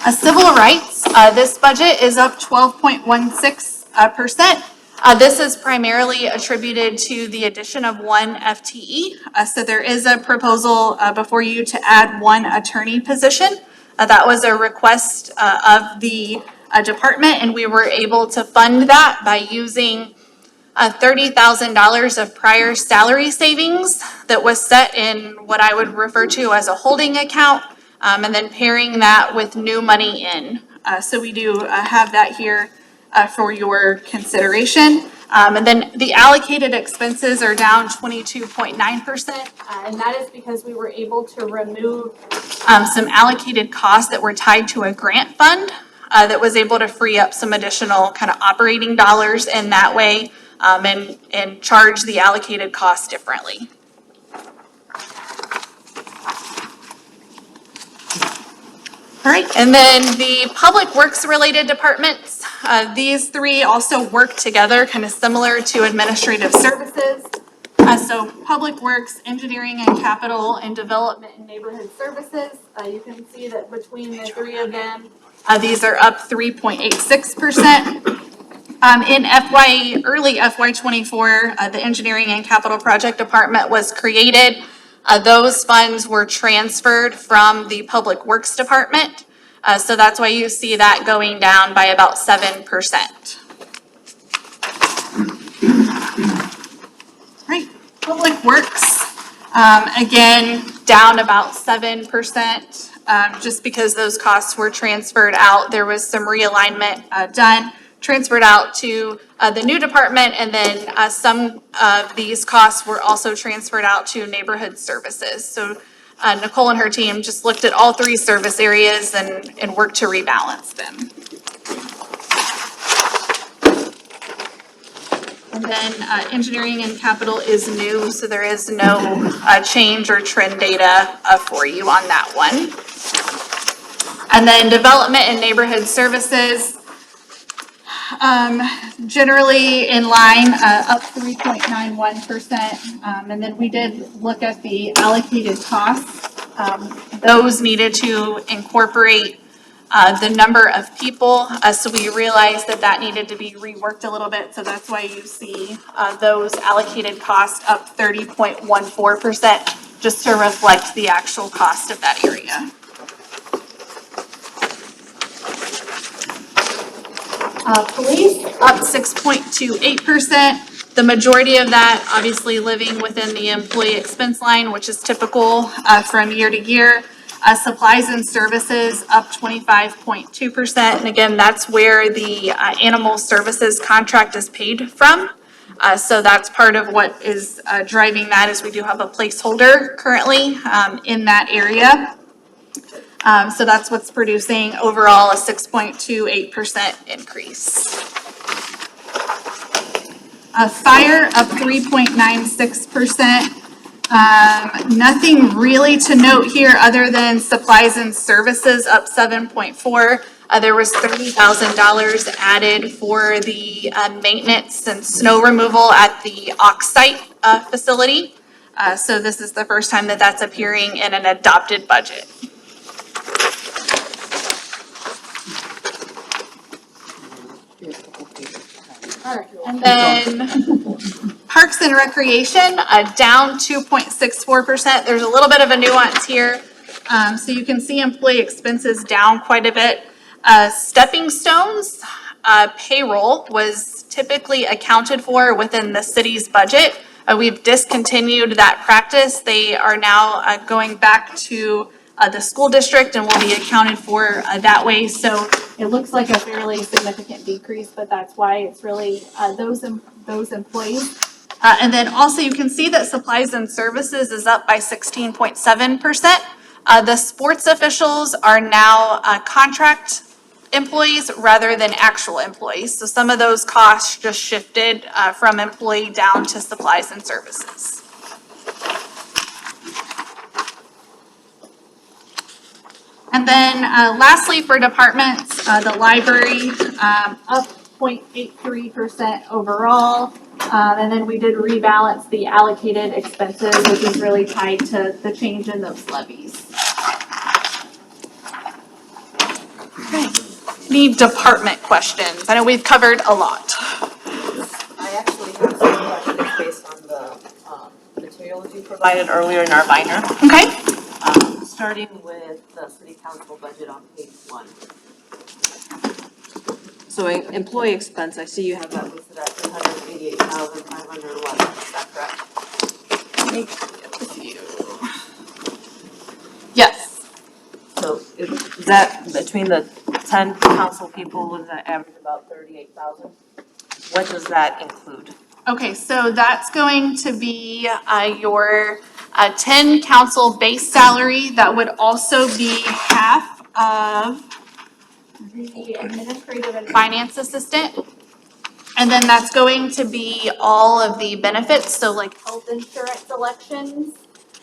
Civil rights, this budget is up 12.16%. This is primarily attributed to the addition of one FTE. So there is a proposal before you to add one attorney position. That was a request of the department, and we were able to fund that by using $30,000 of prior salary savings that was set in what I would refer to as a holding account, and then pairing that with new money in. So we do have that here for your consideration. And then the allocated expenses are down 22.9%, and that is because we were able to remove some allocated costs that were tied to a grant fund that was able to free up some additional kind of operating dollars in that way, and charge the allocated costs differently. All right, and then the public works related departments, these three also work together, kind of similar to administrative services. So public works, engineering and capital, and development and neighborhood services. You can see that between the three of them, these are up 3.86%. In early FY24, the engineering and capital project department was created. Those funds were transferred from the public works department. So that's why you see that going down by about 7%. Right, public works, again, down about 7%, just because those costs were transferred out. There was some realignment done, transferred out to the new department, and then some of these costs were also transferred out to neighborhood services. So Nicole and her team just looked at all three service areas and worked to rebalance them. And then engineering and capital is new, so there is no change or trend data for you on that one. And then development and neighborhood services, generally in line, up 3.91%. And then we did look at the allocated costs. Those needed to incorporate the number of people. So we realized that needed to be reworked a little bit. So that's why you see those allocated costs up 30.14%, just to reflect the actual cost of that area. Police up 6.28%. The majority of that obviously living within the employee expense line, which is typical from year to year. Supplies and services up 25.2%. And again, that's where the animal services contract is paid from. So that's part of what is driving that, is we do have a placeholder currently in that area. So that's what's producing overall a 6.28% increase. Fire up 3.96%. Nothing really to note here other than supplies and services up 7.4%. There was $30,000 added for the maintenance and snow removal at the Oxsite facility. So this is the first time that that's appearing in an adopted budget. All right, and then Parks and Recreation, down 2.64%. There's a little bit of a nuance here. So you can see employee expenses down quite a bit. Stepping Stones payroll was typically accounted for within the city's budget. We've discontinued that practice. They are now going back to the school district and will be accounted for that way. So it looks like a fairly significant decrease, but that's why it's really those employees. And then also you can see that supplies and services is up by 16.7%. The sports officials are now contract employees rather than actual employees. So some of those costs just shifted from employee down to supplies and services. And then lastly, for departments, the library up 0.83% overall. And then we did rebalance the allocated expenses, which is really tied to the change in those levies. Any department questions? I know we've covered a lot. I actually have some questions based on the materials you provided earlier in our binder. Okay. Starting with the city council budget on page 1. So employee expense, I see you have that listed at 388,511, is that correct? Let me get with you. Yes. So is that between the 10 council people, would that average about 38,000? What does that include? Okay, so that's going to be your 10 council base salary. That would also be half of the administrative and finance assistant. And then that's going to be all of the benefits, so like health insurance elections.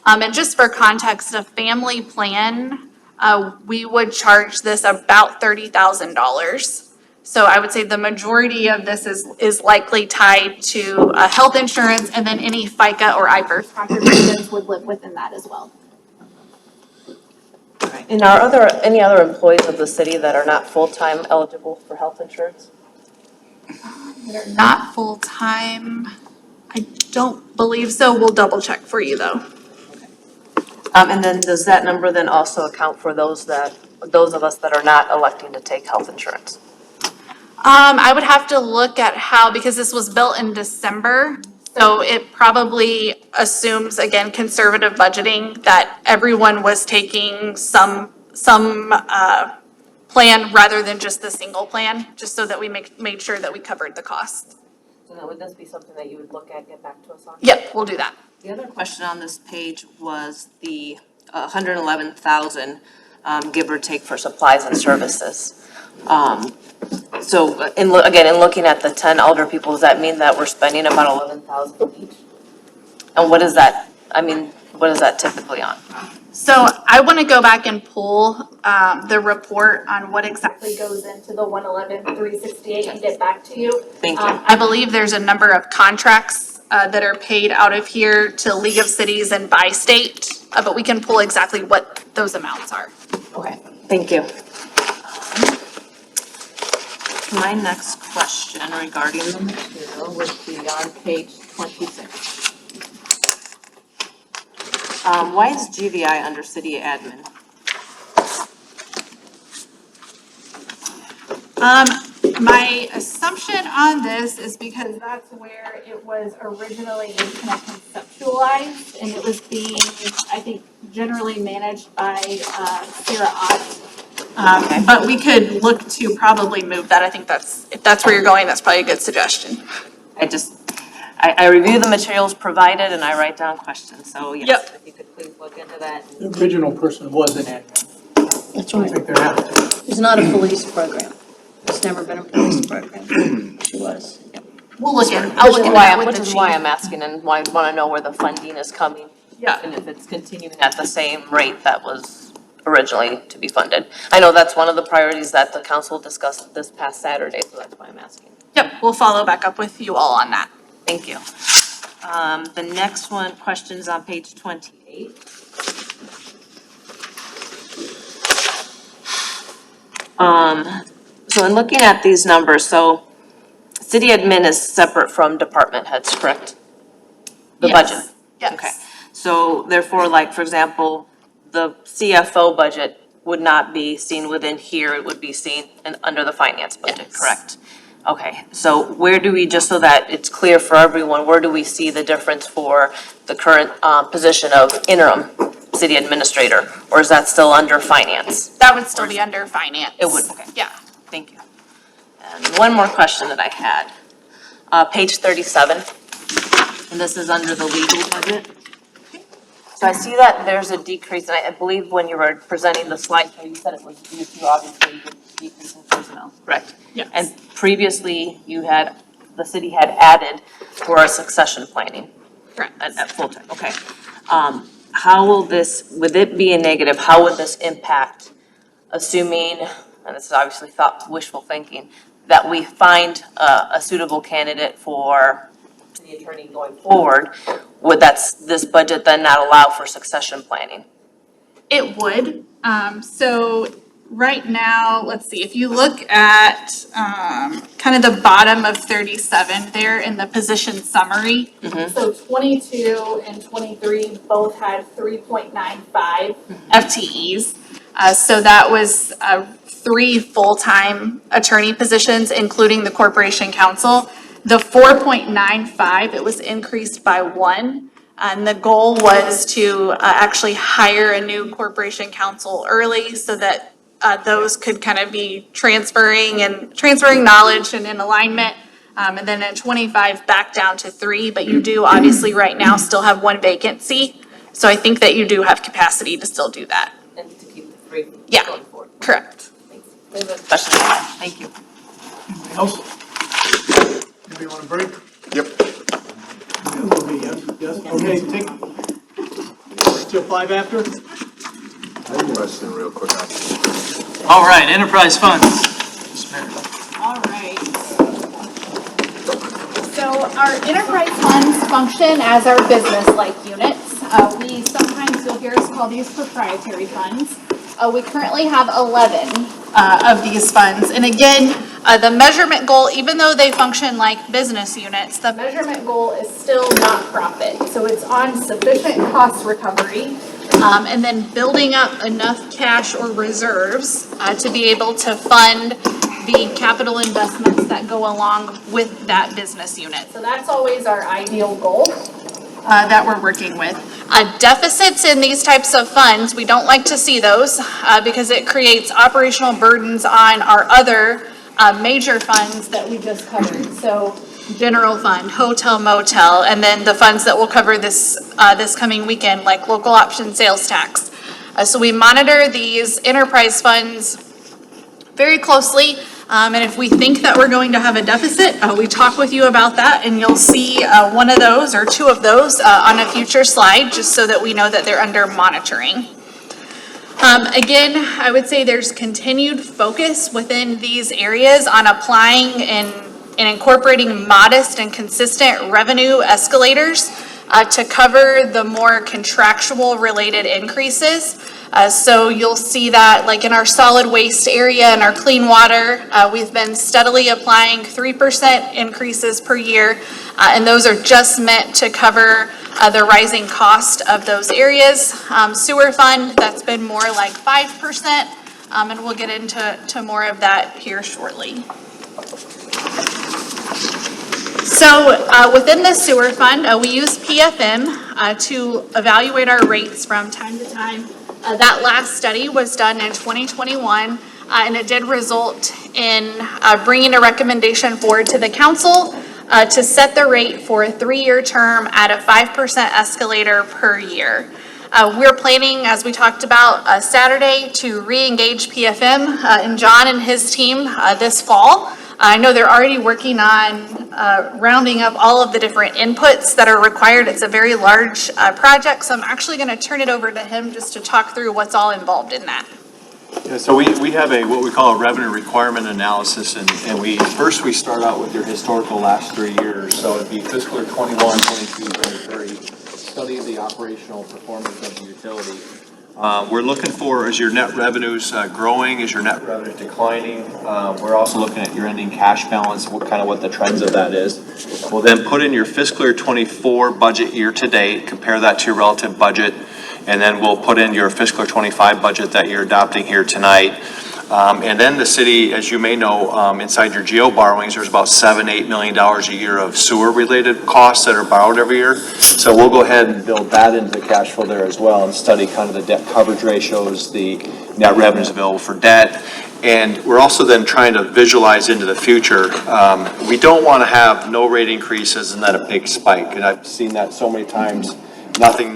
And just for context, a family plan, we would charge this about $30,000. So I would say the majority of this is likely tied to health insurance, and then any FICA or IBERT contributions would live within that as well. And are any other employees of the city that are not full-time eligible for health insurance? That are not full-time, I don't believe so. We'll double check for you though. And then does that number then also account for those of us that are not electing to take health insurance? I would have to look at how, because this was built in December, so it probably assumes, again, conservative budgeting, that everyone was taking some plan rather than just the single plan, just so that we made sure that we covered the cost. So then would this be something that you would look at, get back to us on? Yep, we'll do that. The other question on this page was the 111,000, give or take, for supplies and services. So in looking at the 10 elder people, does that mean that we're spending about 11,000 each? And what is that, what is that typically on? So I want to go back and pull the report on what exactly goes into the 111,368 and get back to you. Thank you. I believe there's a number of contracts that are paid out of here to League of Cities and by state, but we can pull exactly what those amounts are. Okay, thank you. My next question regarding the material would be on page 26. Why is GVI under city admin? My assumption on this is because that's where it was originally kind of conceptualized, and it was being, I think, generally managed by Sarah Ott. But we could look to probably move that. I think if that's where you're going, that's probably a good suggestion. I review the materials provided and I write down questions, so yes, Yep. if you could please look into that. The original person was an admin. That's I right. think they're out. It's not a police program. It's never been a police program. She was. Yep. I'll look into that with Which the is why chief. I'm asking and why I want to know where the funding is coming. Yeah. And if it's continuing at the same rate that was originally to be funded. I know that's one of the priorities that the council discussed this past Saturday, so that's why I'm asking. Yep, we'll follow back up with you all on that. Thank you. The next question's on page 28. So in looking at these numbers, so city admin is separate from department heads, correct? The Yes. budget? Yes. Okay. So therefore, like, for example, the CFO budget would not be seen within here, it would be seen under the finance budget, Yes. correct? Okay, so where do we, just so that it's clear for everyone, where do we see the difference for the current position of interim city administrator? Or is that still under finance? That would still be under finance. It would, okay. Yeah. Thank you. And one more question that I had. Page 37. and this is under the legal budget. So I see that there's a decrease, and I believe when you were presenting the slide, you said it was due to obviously the decrease in personnel, correct? Yes. And previously, the city had added for our succession planning. Correct. At full time, okay. How will this, with it being negative, how would this impact, assuming, and this is obviously wishful thinking, that we find a suitable candidate for the attorney going forward? Would this budget then not allow for succession planning? It would. So right now, let's see, if you look at kind of the bottom of 37 there in the position summary. So 22 and 23 both had 3.95 FTEs. So that was 3 full-time attorney positions, including the corporation counsel. The 4.95, it was increased by 1. And the goal was to actually hire a new corporation counsel early so that those could kind of be transferring knowledge and in alignment. And then at 25, back down to 3, but you do obviously right now still have 1 vacancy. So I think that you do have capacity to still do that. And to keep the 3 Yeah. going forward? Correct. Thanks. Those are the questions I have. Thank you. Anything else? Anybody want a break? Yep. It will be, yes, okay, take, to apply after? I'm resting real quick. All right, enterprise funds. Ms. Meredith. All right. So our enterprise funds function as our business-like units. Sometimes you'll hear us call these proprietary funds. We currently have 11 of these funds. And again, the measurement goal, even though they function like business units, the measurement goal is still not profit. So it's on sufficient cost recovery, and then building up enough cash or reserves to be able to fund the capital investments that go along with that business unit. So that's always our ideal goal that we're working with. Deficits in these types of funds, we don't like to see those because it creates operational burdens on our other major funds that we just covered. So general fund, hotel, motel, and then the funds that will cover this coming weekend, like local option sales tax. So we monitor these enterprise funds very closely. And if we think that we're going to have a deficit, we talk with you about that, and you'll see one of those or 2 of those on a future slide, just so that we know that they're under monitoring. Again, I would say there's continued focus within these areas on applying and incorporating modest and consistent revenue escalators to cover the more contractual related increases. So you'll see that like in our solid waste area and our clean water, we've been steadily applying 3% increases per year. And those are just meant to cover the rising cost of those areas. Sewer fund, that's been more like 5%. And we'll get into more of that here shortly. So within the sewer fund, we use PFM to evaluate our rates from time to time. That last study was done in 2021, and it did result in bringing a recommendation forward to the council to set the rate for a 3-year term at a 5% escalator per year. We're planning, as we talked about Saturday, to re-engage PFM and John and his team this fall. I know they're already working on rounding up all of the different inputs that are required. It's a very large project, so I'm actually going to turn it over to him just to talk through what's all involved in that. Yeah, so we have what we call a revenue requirement analysis, and we start out with your historical last 3 years. So it'd be fiscal year 21, 22, 23, study of the operational performance of the utility. We're looking for, is your net revenues growing? Is your net revenue declining? We're also looking at your ending cash balance, what the trends of that is. We'll then put in your fiscal year 24 budget year to date, compare that to your relative budget, and then we'll put in your fiscal year 25 budget that you're adopting here tonight. And then the city, as you may know, inside your GO borrowings, there's about $7-8 million a year of sewer-related costs that are borrowed every year. So we'll go ahead and build that into the cash flow there as well and study kind of the debt coverage ratios, the net revenues available for debt. And we're also then trying to visualize into the future. We don't want to have no rate increases and then a big spike. And I've seen that so many times. Nothing,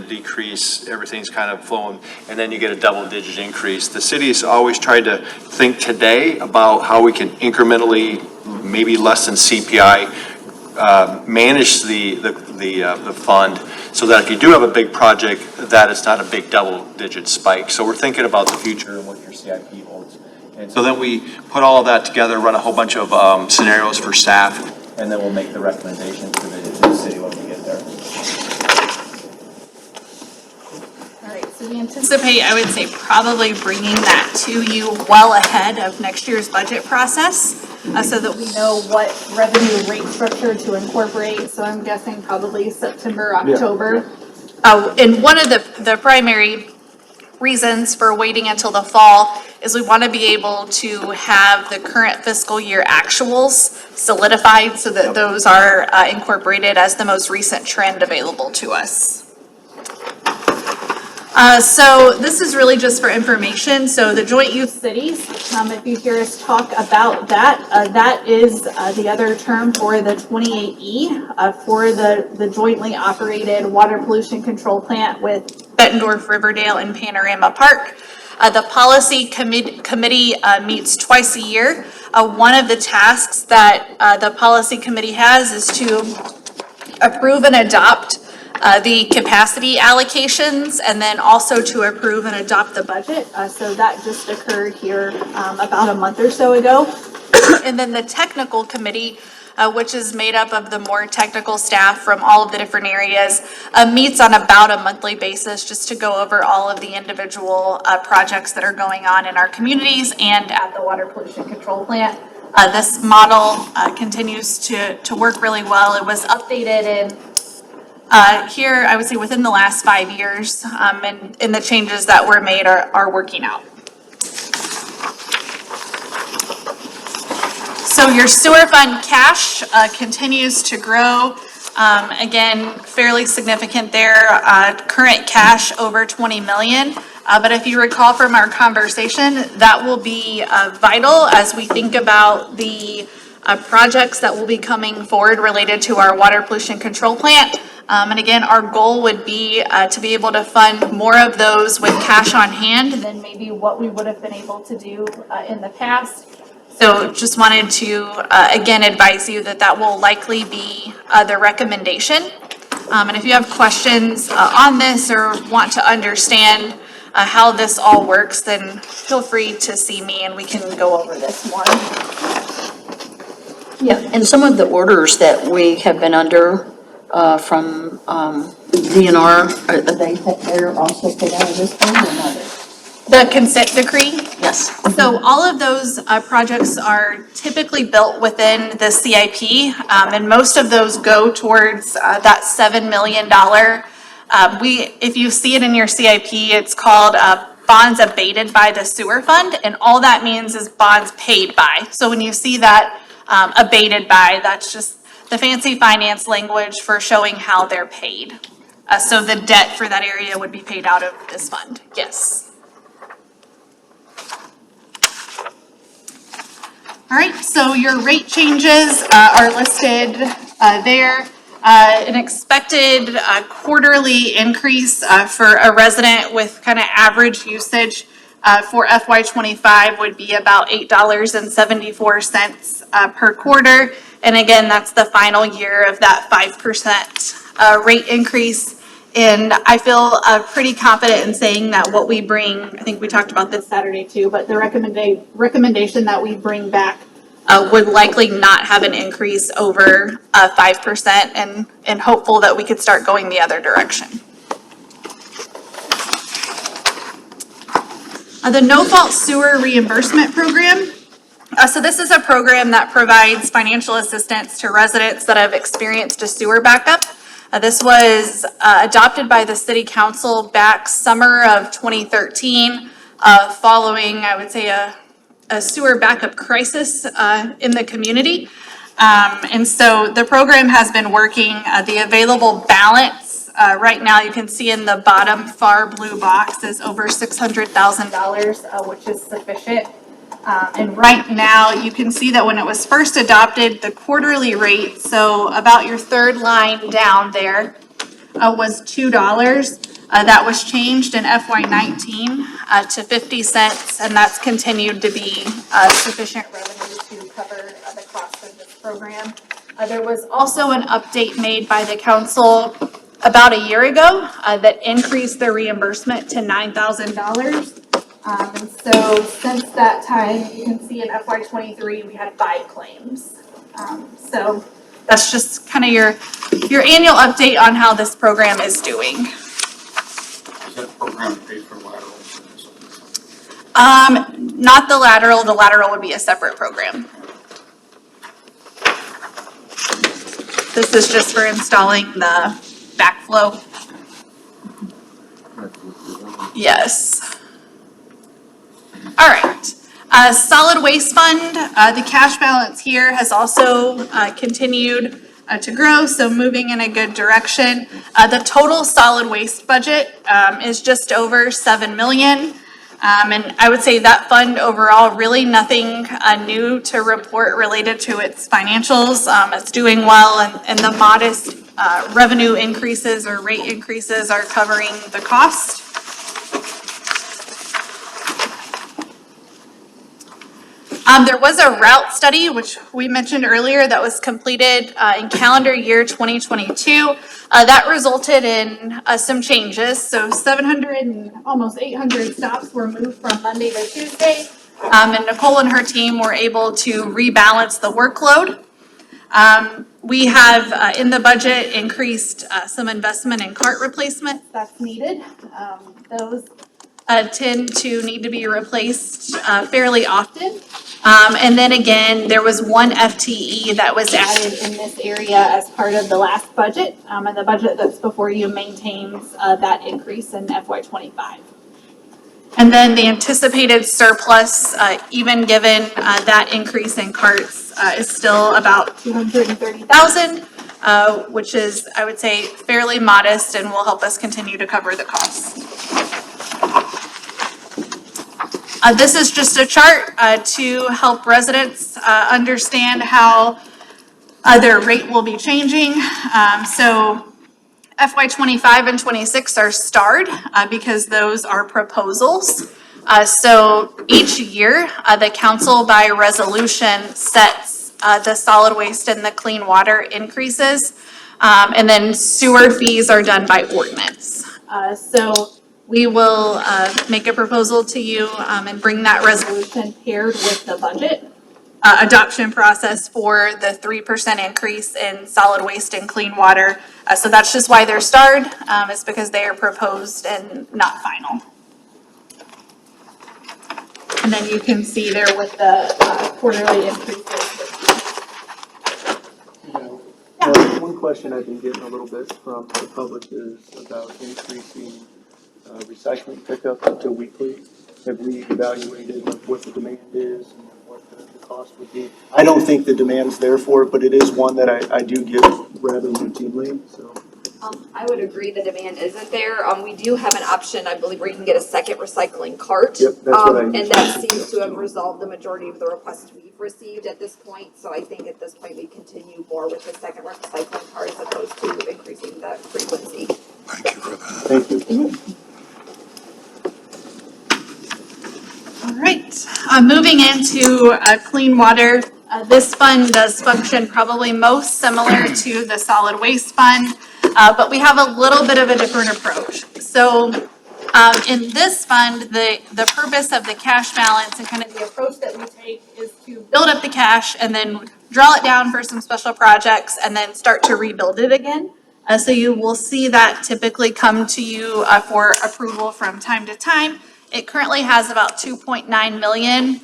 decrease, everything's kind of flowing, and then you get a double-digit increase. The city's always tried to think today about how we can incrementally, maybe less than CPI, manage the fund, so that if you do have a big project, that it's not a big double-digit spike. So we're thinking about the future and what your CIP holds. And so then we put all of that together, run a whole bunch of scenarios for staff, and then we'll make the recommendation to the city when we get there. All right, so we anticipate, I would say, probably bringing that to you well ahead of next year's budget process, so that we know what revenue rate structure to incorporate. So I'm guessing probably September, October. And one of the primary reasons for waiting until the fall is we want to be able to have the current fiscal year actuals solidified so that those are incorporated as the most recent trend available to us. So this is really just for information. So the joint use cities, if you hear us talk about that, that is the other term for the 28E for the jointly operated water pollution control plant with Bettendorf, Riverdale, and Panorama Park. The policy committee meets twice a year. One of the tasks that the policy committee has is to approve and adopt the capacity allocations, and then also to approve and adopt the budget. So that just occurred here about a month or so ago. And then the technical committee, which is made up of the more technical staff from all of the different areas, meets on about a monthly basis just to go over all of the individual projects that are going on in our communities and at the water pollution control plant. This model continues to work really well. It was updated in here, I would say within the last 5 years, and the changes that were made are working out. So your sewer fund cash continues to grow. Again, fairly significant there. Current cash over 20 million. But if you recall from our conversation, that will be vital as we think about the projects that will be coming forward related to our water pollution control plant. And again, our goal would be to be able to fund more of those with cash on hand than maybe what we would have been able to do in the past. So just wanted to, again, advise you that that will likely be the recommendation. And if you have questions on this or want to understand how this all works, then feel free to see me and we can go over this more. Yeah, and some of the orders that we have been under from DNR, they're also put out of this fund or not? The consent decree. Yes. So all of those projects are typically built within the CIP, and most of those go towards that $7 million. If you see it in your CIP, it's called bonds abated by the sewer fund, and all that means is bonds paid by. So when you see that abated by, that's just the fancy finance language for showing how they're paid. So the debt for that area would be paid out of this fund, yes. All right, so your rate changes are listed there. An expected quarterly increase for a resident with kind of average usage for FY25 would be about $8.74 per quarter. And again, that's the final year of that 5% rate increase. And I feel pretty confident in saying that what we bring, I think we talked about this Saturday too, but the recommendation that we bring back would likely not have an increase over 5%, and hopeful that we could start going the other direction. The no-fault sewer reimbursement program. So this is a program that provides financial assistance to residents that have experienced a sewer backup. This was adopted by the city council back summer of 2013. following, I would say, a sewer backup crisis in the community. And so the program has been working. The available balance right now, you can see in the bottom far blue box, is over $600,000, which is sufficient. And right now, you can see that when it was first adopted, the quarterly rate, so about your third line down there, was $2. That was changed in FY19 to 50 cents, and that's continued to be sufficient revenue to cover the cost of this program. There was also an update made by the council about a year ago that increased the reimbursement to $9,000. And so since that time, you can see in FY23, we had 5 claims. So that's just kind of your annual update on how this program is doing. Is that program paid for laterals? Not the lateral would be a separate program. This is just for installing the backflow. Yes. All right. Solid waste fund, the cash balance here has also continued to grow, so moving in a good direction. The total solid waste budget is just over 7 million. And I would say that fund overall, really nothing new to report related to its financials. It's doing well, and the modest revenue increases or rate increases are covering the cost. There was a route study, which we mentioned earlier, that was completed in calendar year 2022. That resulted in some changes. So 700 and almost 800 stops were moved from Monday to Tuesday. And Nicole and her team were able to rebalance the workload. We have in the budget increased some investment in cart replacements that's needed. Those tend to need to be replaced fairly often. And then again, there was one FTE that was added in this area as part of the last budget. And the budget that's before you maintains that increase in FY25. And then the anticipated surplus, even given that increase in carts, is still about 230,000, which is, I would say, fairly modest and will help us continue to cover the costs. This is just a chart to help residents understand how their rate will be changing. So FY25 and 26 are starred because those are proposals. So each year, the council by resolution sets the solid waste and the clean water increases. And then sewer fees are done by ordinance. So we will make a proposal to you and bring that resolution paired with the budget adoption process for the 3% increase in solid waste and clean water. So that's just why they're starred. It's because they are proposed and not final. And then you can see there with the quarterly increases. One question I've been getting a little bit from the public is about increasing recycling pickup to weekly. Have we evaluated what the demand is and what the cost would be? I don't think the demand's there for it, but it is one that I do get rather routinely, so. I would agree the demand isn't there. We do have an option, I believe, where you can get a second recycling cart. Yep, that's what I And used. that seems to have resolved the majority of the requests we've received at this point. So I think at this point, we continue more with the second recycling cart as opposed to increasing the frequency. Thank you for that. Thank you. All right, moving into clean water. This fund does function probably most similar to the solid waste fund, but we have a little bit of a different approach. So in this fund, the purpose of the cash balance and kind of the approach that we take is to build up the cash and then draw it down for some special projects and then start to rebuild it again. So you will see that typically come to you for approval from time to time. It currently has about 2.9 million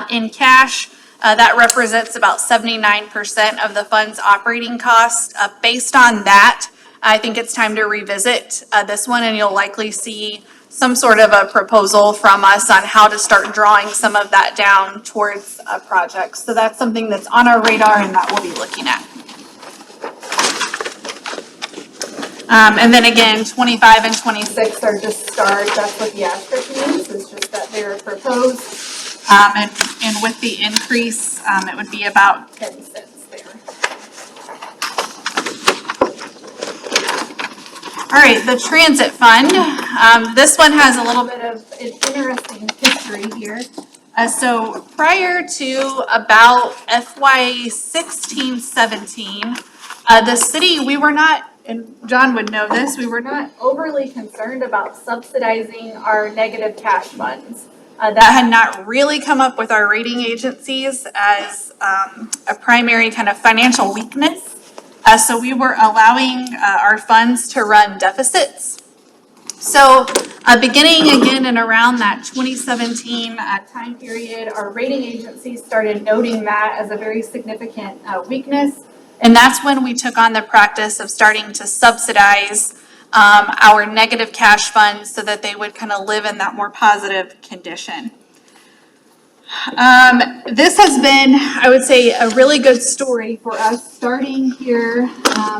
in cash. That represents about 79% of the fund's operating costs. Based on that, I think it's time to revisit this one, and you'll likely see some sort of a proposal from us on how to start drawing some of that down towards projects. So that's something that's on our radar and that we'll be looking at. And then again, 25 and 26 are just stars. That's what the asterisk means. It's just that they're proposed. And with the increase, it would be about 10 cents there. All right, the transit fund. This one has a little bit of an interesting history here. So prior to about FY 16-17, the city, we were not, and John would know this, we were not overly concerned about subsidizing our negative cash funds. That had not really come up with our rating agencies as a primary kind of financial weakness. So we were allowing our funds to run deficits. So beginning again in around that 2017 time period, our rating agencies started noting that as a very significant weakness. And that's when we took on the practice of starting to subsidize our negative cash funds so that they would kind of live in that more positive condition. This has been, I would say, a really good story for us starting here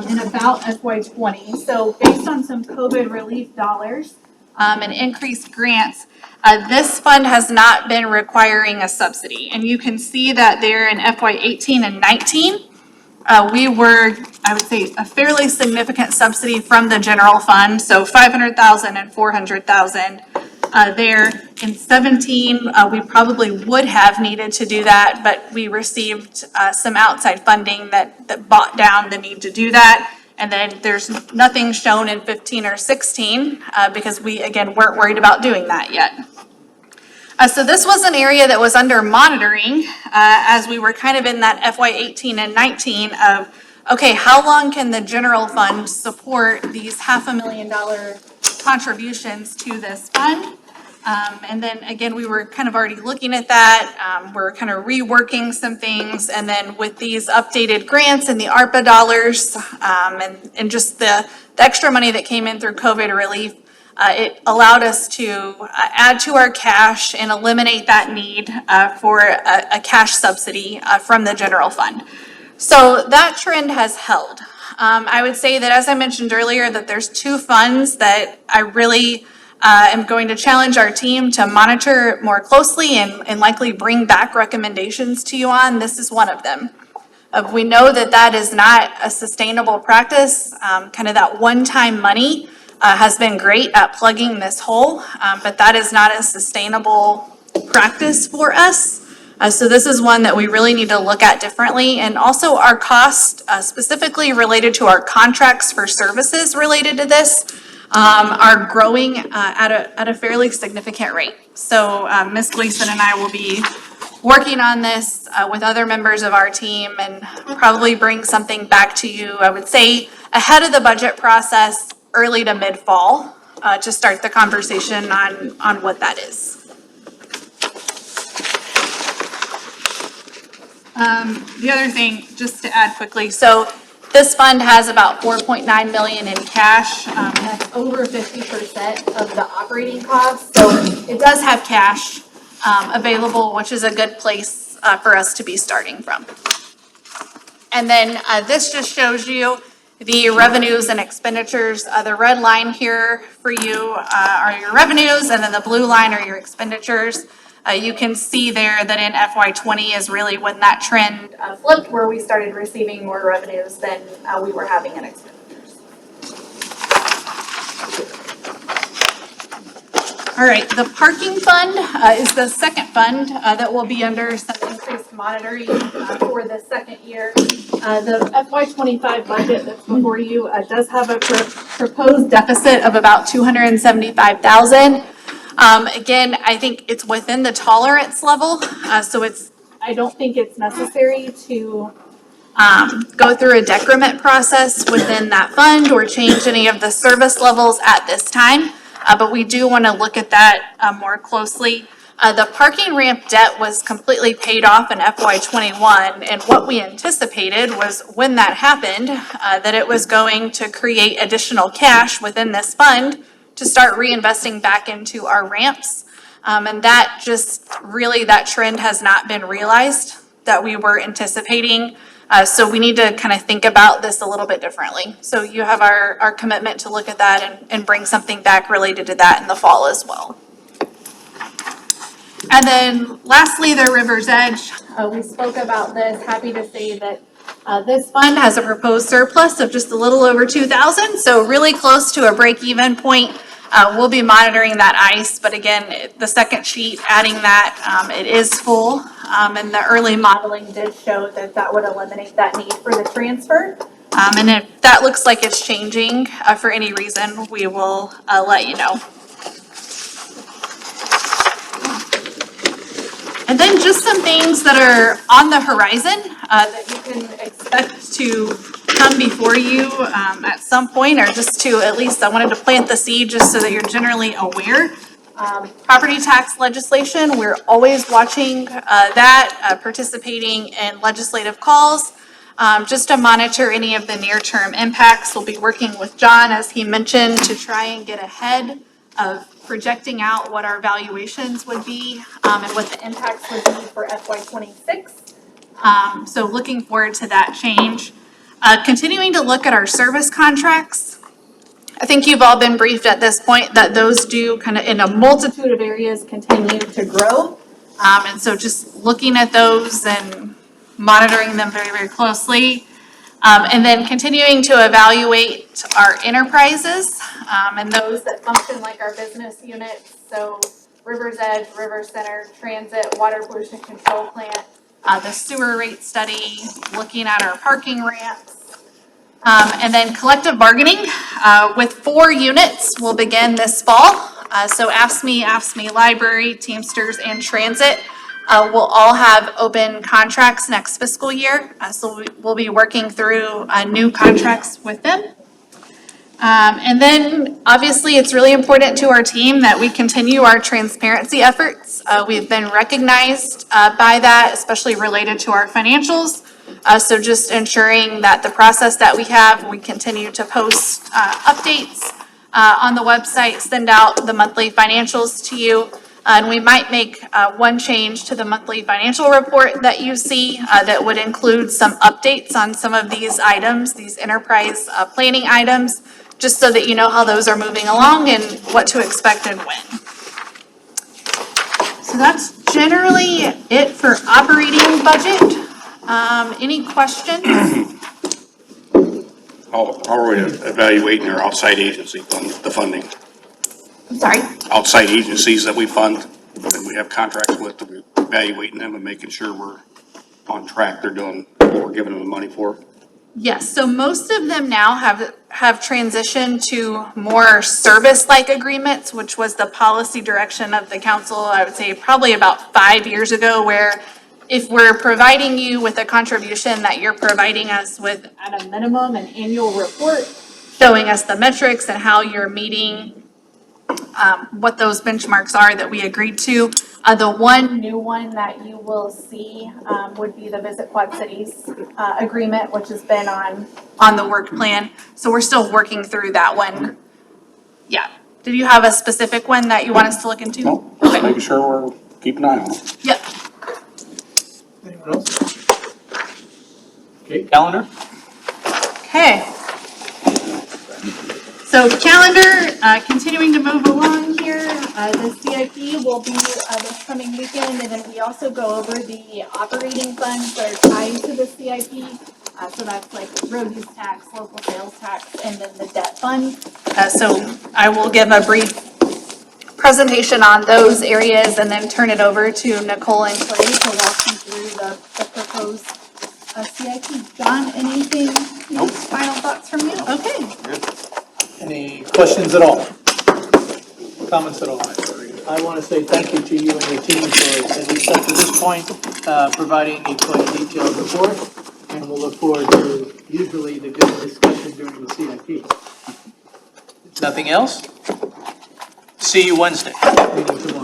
in about FY20. So based on some COVID relief dollars and increased grants, this fund has not been requiring a subsidy. And you can see that there in FY18 and 19, we were, I would say, a fairly significant subsidy from the general fund. So 500,000 and 400,000 there. In 17, we probably would have needed to do that, but we received some outside funding that bought down the need to do that. And then there's nothing shown in 15 or 16 because we, again, weren't worried about doing that yet. So this was an area that was under monitoring as we were kind of in that FY 18 and 19 of, okay, how long can the general fund support these $500,000 contributions to this fund? And then again, we were kind of already looking at that. We're kind of reworking some things. And then with these updated grants and the ARPA dollars and just the extra money that came in through COVID relief, it allowed us to add to our cash and eliminate that need for a cash subsidy from the general fund. So that trend has held. I would say that, as I mentioned earlier, that there's two funds that I really am going to challenge our team to monitor more closely and likely bring back recommendations to you on. This is one of them. We know that that is not a sustainable practice. Kind of that one-time money has been great at plugging this hole, but that is not a sustainable practice for us. So this is one that we really need to look at differently. And also our cost, specifically related to our contracts for services related to this, are growing at a fairly significant rate. So Ms. Gleason and I will be working on this with other members of our team and probably bring something back to you, I would say, ahead of the budget process, early to mid-fall, to start the conversation on what that is. The other thing, just to add quickly, so this fund has about 4.9 million in cash. That's over 50% of the operating costs. So it does have cash available, which is a good place for us to be starting from. And then this just shows you the revenues and expenditures. The red line here for you are your revenues, and then the blue line are your expenditures. You can see there that in FY20 is really when that trend flipped, where we started receiving more revenues than we were having in expenditures. All right, the parking fund is the second fund that will be under some increased monitoring for the second year. The FY25 budget that's before you does have a proposed deficit of about $275,000. Again, I think it's within the tolerance level, so I don't think it's necessary to go through a decrement process within that fund or change any of the service levels at this time, but we do want to look at that more closely. The parking ramp debt was completely paid off in FY21, and what we anticipated was when that happened, that it was going to create additional cash within this fund to start reinvesting back into our ramps. And that just really, that trend has not been realized that we were anticipating. So we need to kind of think about this a little bit differently. So you have our commitment to look at that and bring something back related to that in the fall as well. And then lastly, the River's Edge. We spoke about this. Happy to say that this fund has a proposed surplus of just a little over 2,000, so really close to a break-even point. We'll be monitoring that ice, but again, the second sheet, adding that, it is full. And the early modeling did show that that would eliminate that need for the transfer. And if that looks like it's changing for any reason, we will let you know. And then just some things that are on the horizon that you can expect to come before you at some point, or just to, at least I wanted to plant the seed just so that you're generally aware. Property tax legislation, we're always watching that, participating in legislative calls, just to monitor any of the near-term impacts. We'll be working with John, as he mentioned, to try and get ahead of projecting out what our valuations would be and what the impacts would be for FY26. So looking forward to that change. Continuing to look at our service contracts. I think you've all been briefed at this point that those do kind of in a multitude of areas continue to grow. And so just looking at those and monitoring them very, very closely. And then continuing to evaluate our enterprises and those that function like our business units. So River's Edge, River Center, Transit, Water Pollution Control Plant, the sewer rate study, looking at our parking ramps. And then collective bargaining with 4 units will begin this fall. So AFSCME Library, Teamsters, and Transit will all have open contracts next fiscal year. So we'll be working through new contracts with them. And then obviously it's really important to our team that we continue our transparency efforts. We've been recognized by that, especially related to our financials. So just ensuring that the process that we have, we continue to post updates on the website, send out the monthly financials to you. And we might make one change to the monthly financial report that you see that would include some updates on some of these items, these enterprise planning items, just so that you know how those are moving along and what to expect and when. So that's generally it for operating budget. Any questions? How are we evaluating our outside agency the funding? I'm sorry? Outside agencies that we fund, that we have contracts with, we're evaluating them and making sure we're on track. They're doing what we're giving them the money for. Yes, so most of them now have transitioned to more service-like agreements, which was the policy direction of the council, I would say probably about 5 years ago, where if we're providing you with a contribution that you're providing us with at a minimum an annual report showing us the metrics and how you're meeting what those benchmarks are that we agreed to. The one new one that you will see would be the Visit Quad Cities agreement, which has been on the work plan. So we're still working through that one. Yeah. Did you have a specific one that you want us to look into? No, just making sure we're keeping an eye on it. Yep. Anyone else? Okay, calendar? Okay. So calendar, continuing to move along here, the CIP will be this coming weekend, and then we also go over the operating funds that are tied to the CIP. So that's like road use tax, local sales tax, and then the debt fund. So I will give a brief presentation on those areas and then turn it over to Nicole and Clay to walk you through the proposed CIP. John, anything? Nope. Final thoughts from you? Okay. Any questions at all? Comments at all? I want to say thank you to you and your team for, at least up to this point, providing a quite detailed report. And we'll look forward to usually the good discussion during the CIP. Nothing else? See you Wednesday. Meeting tomorrow.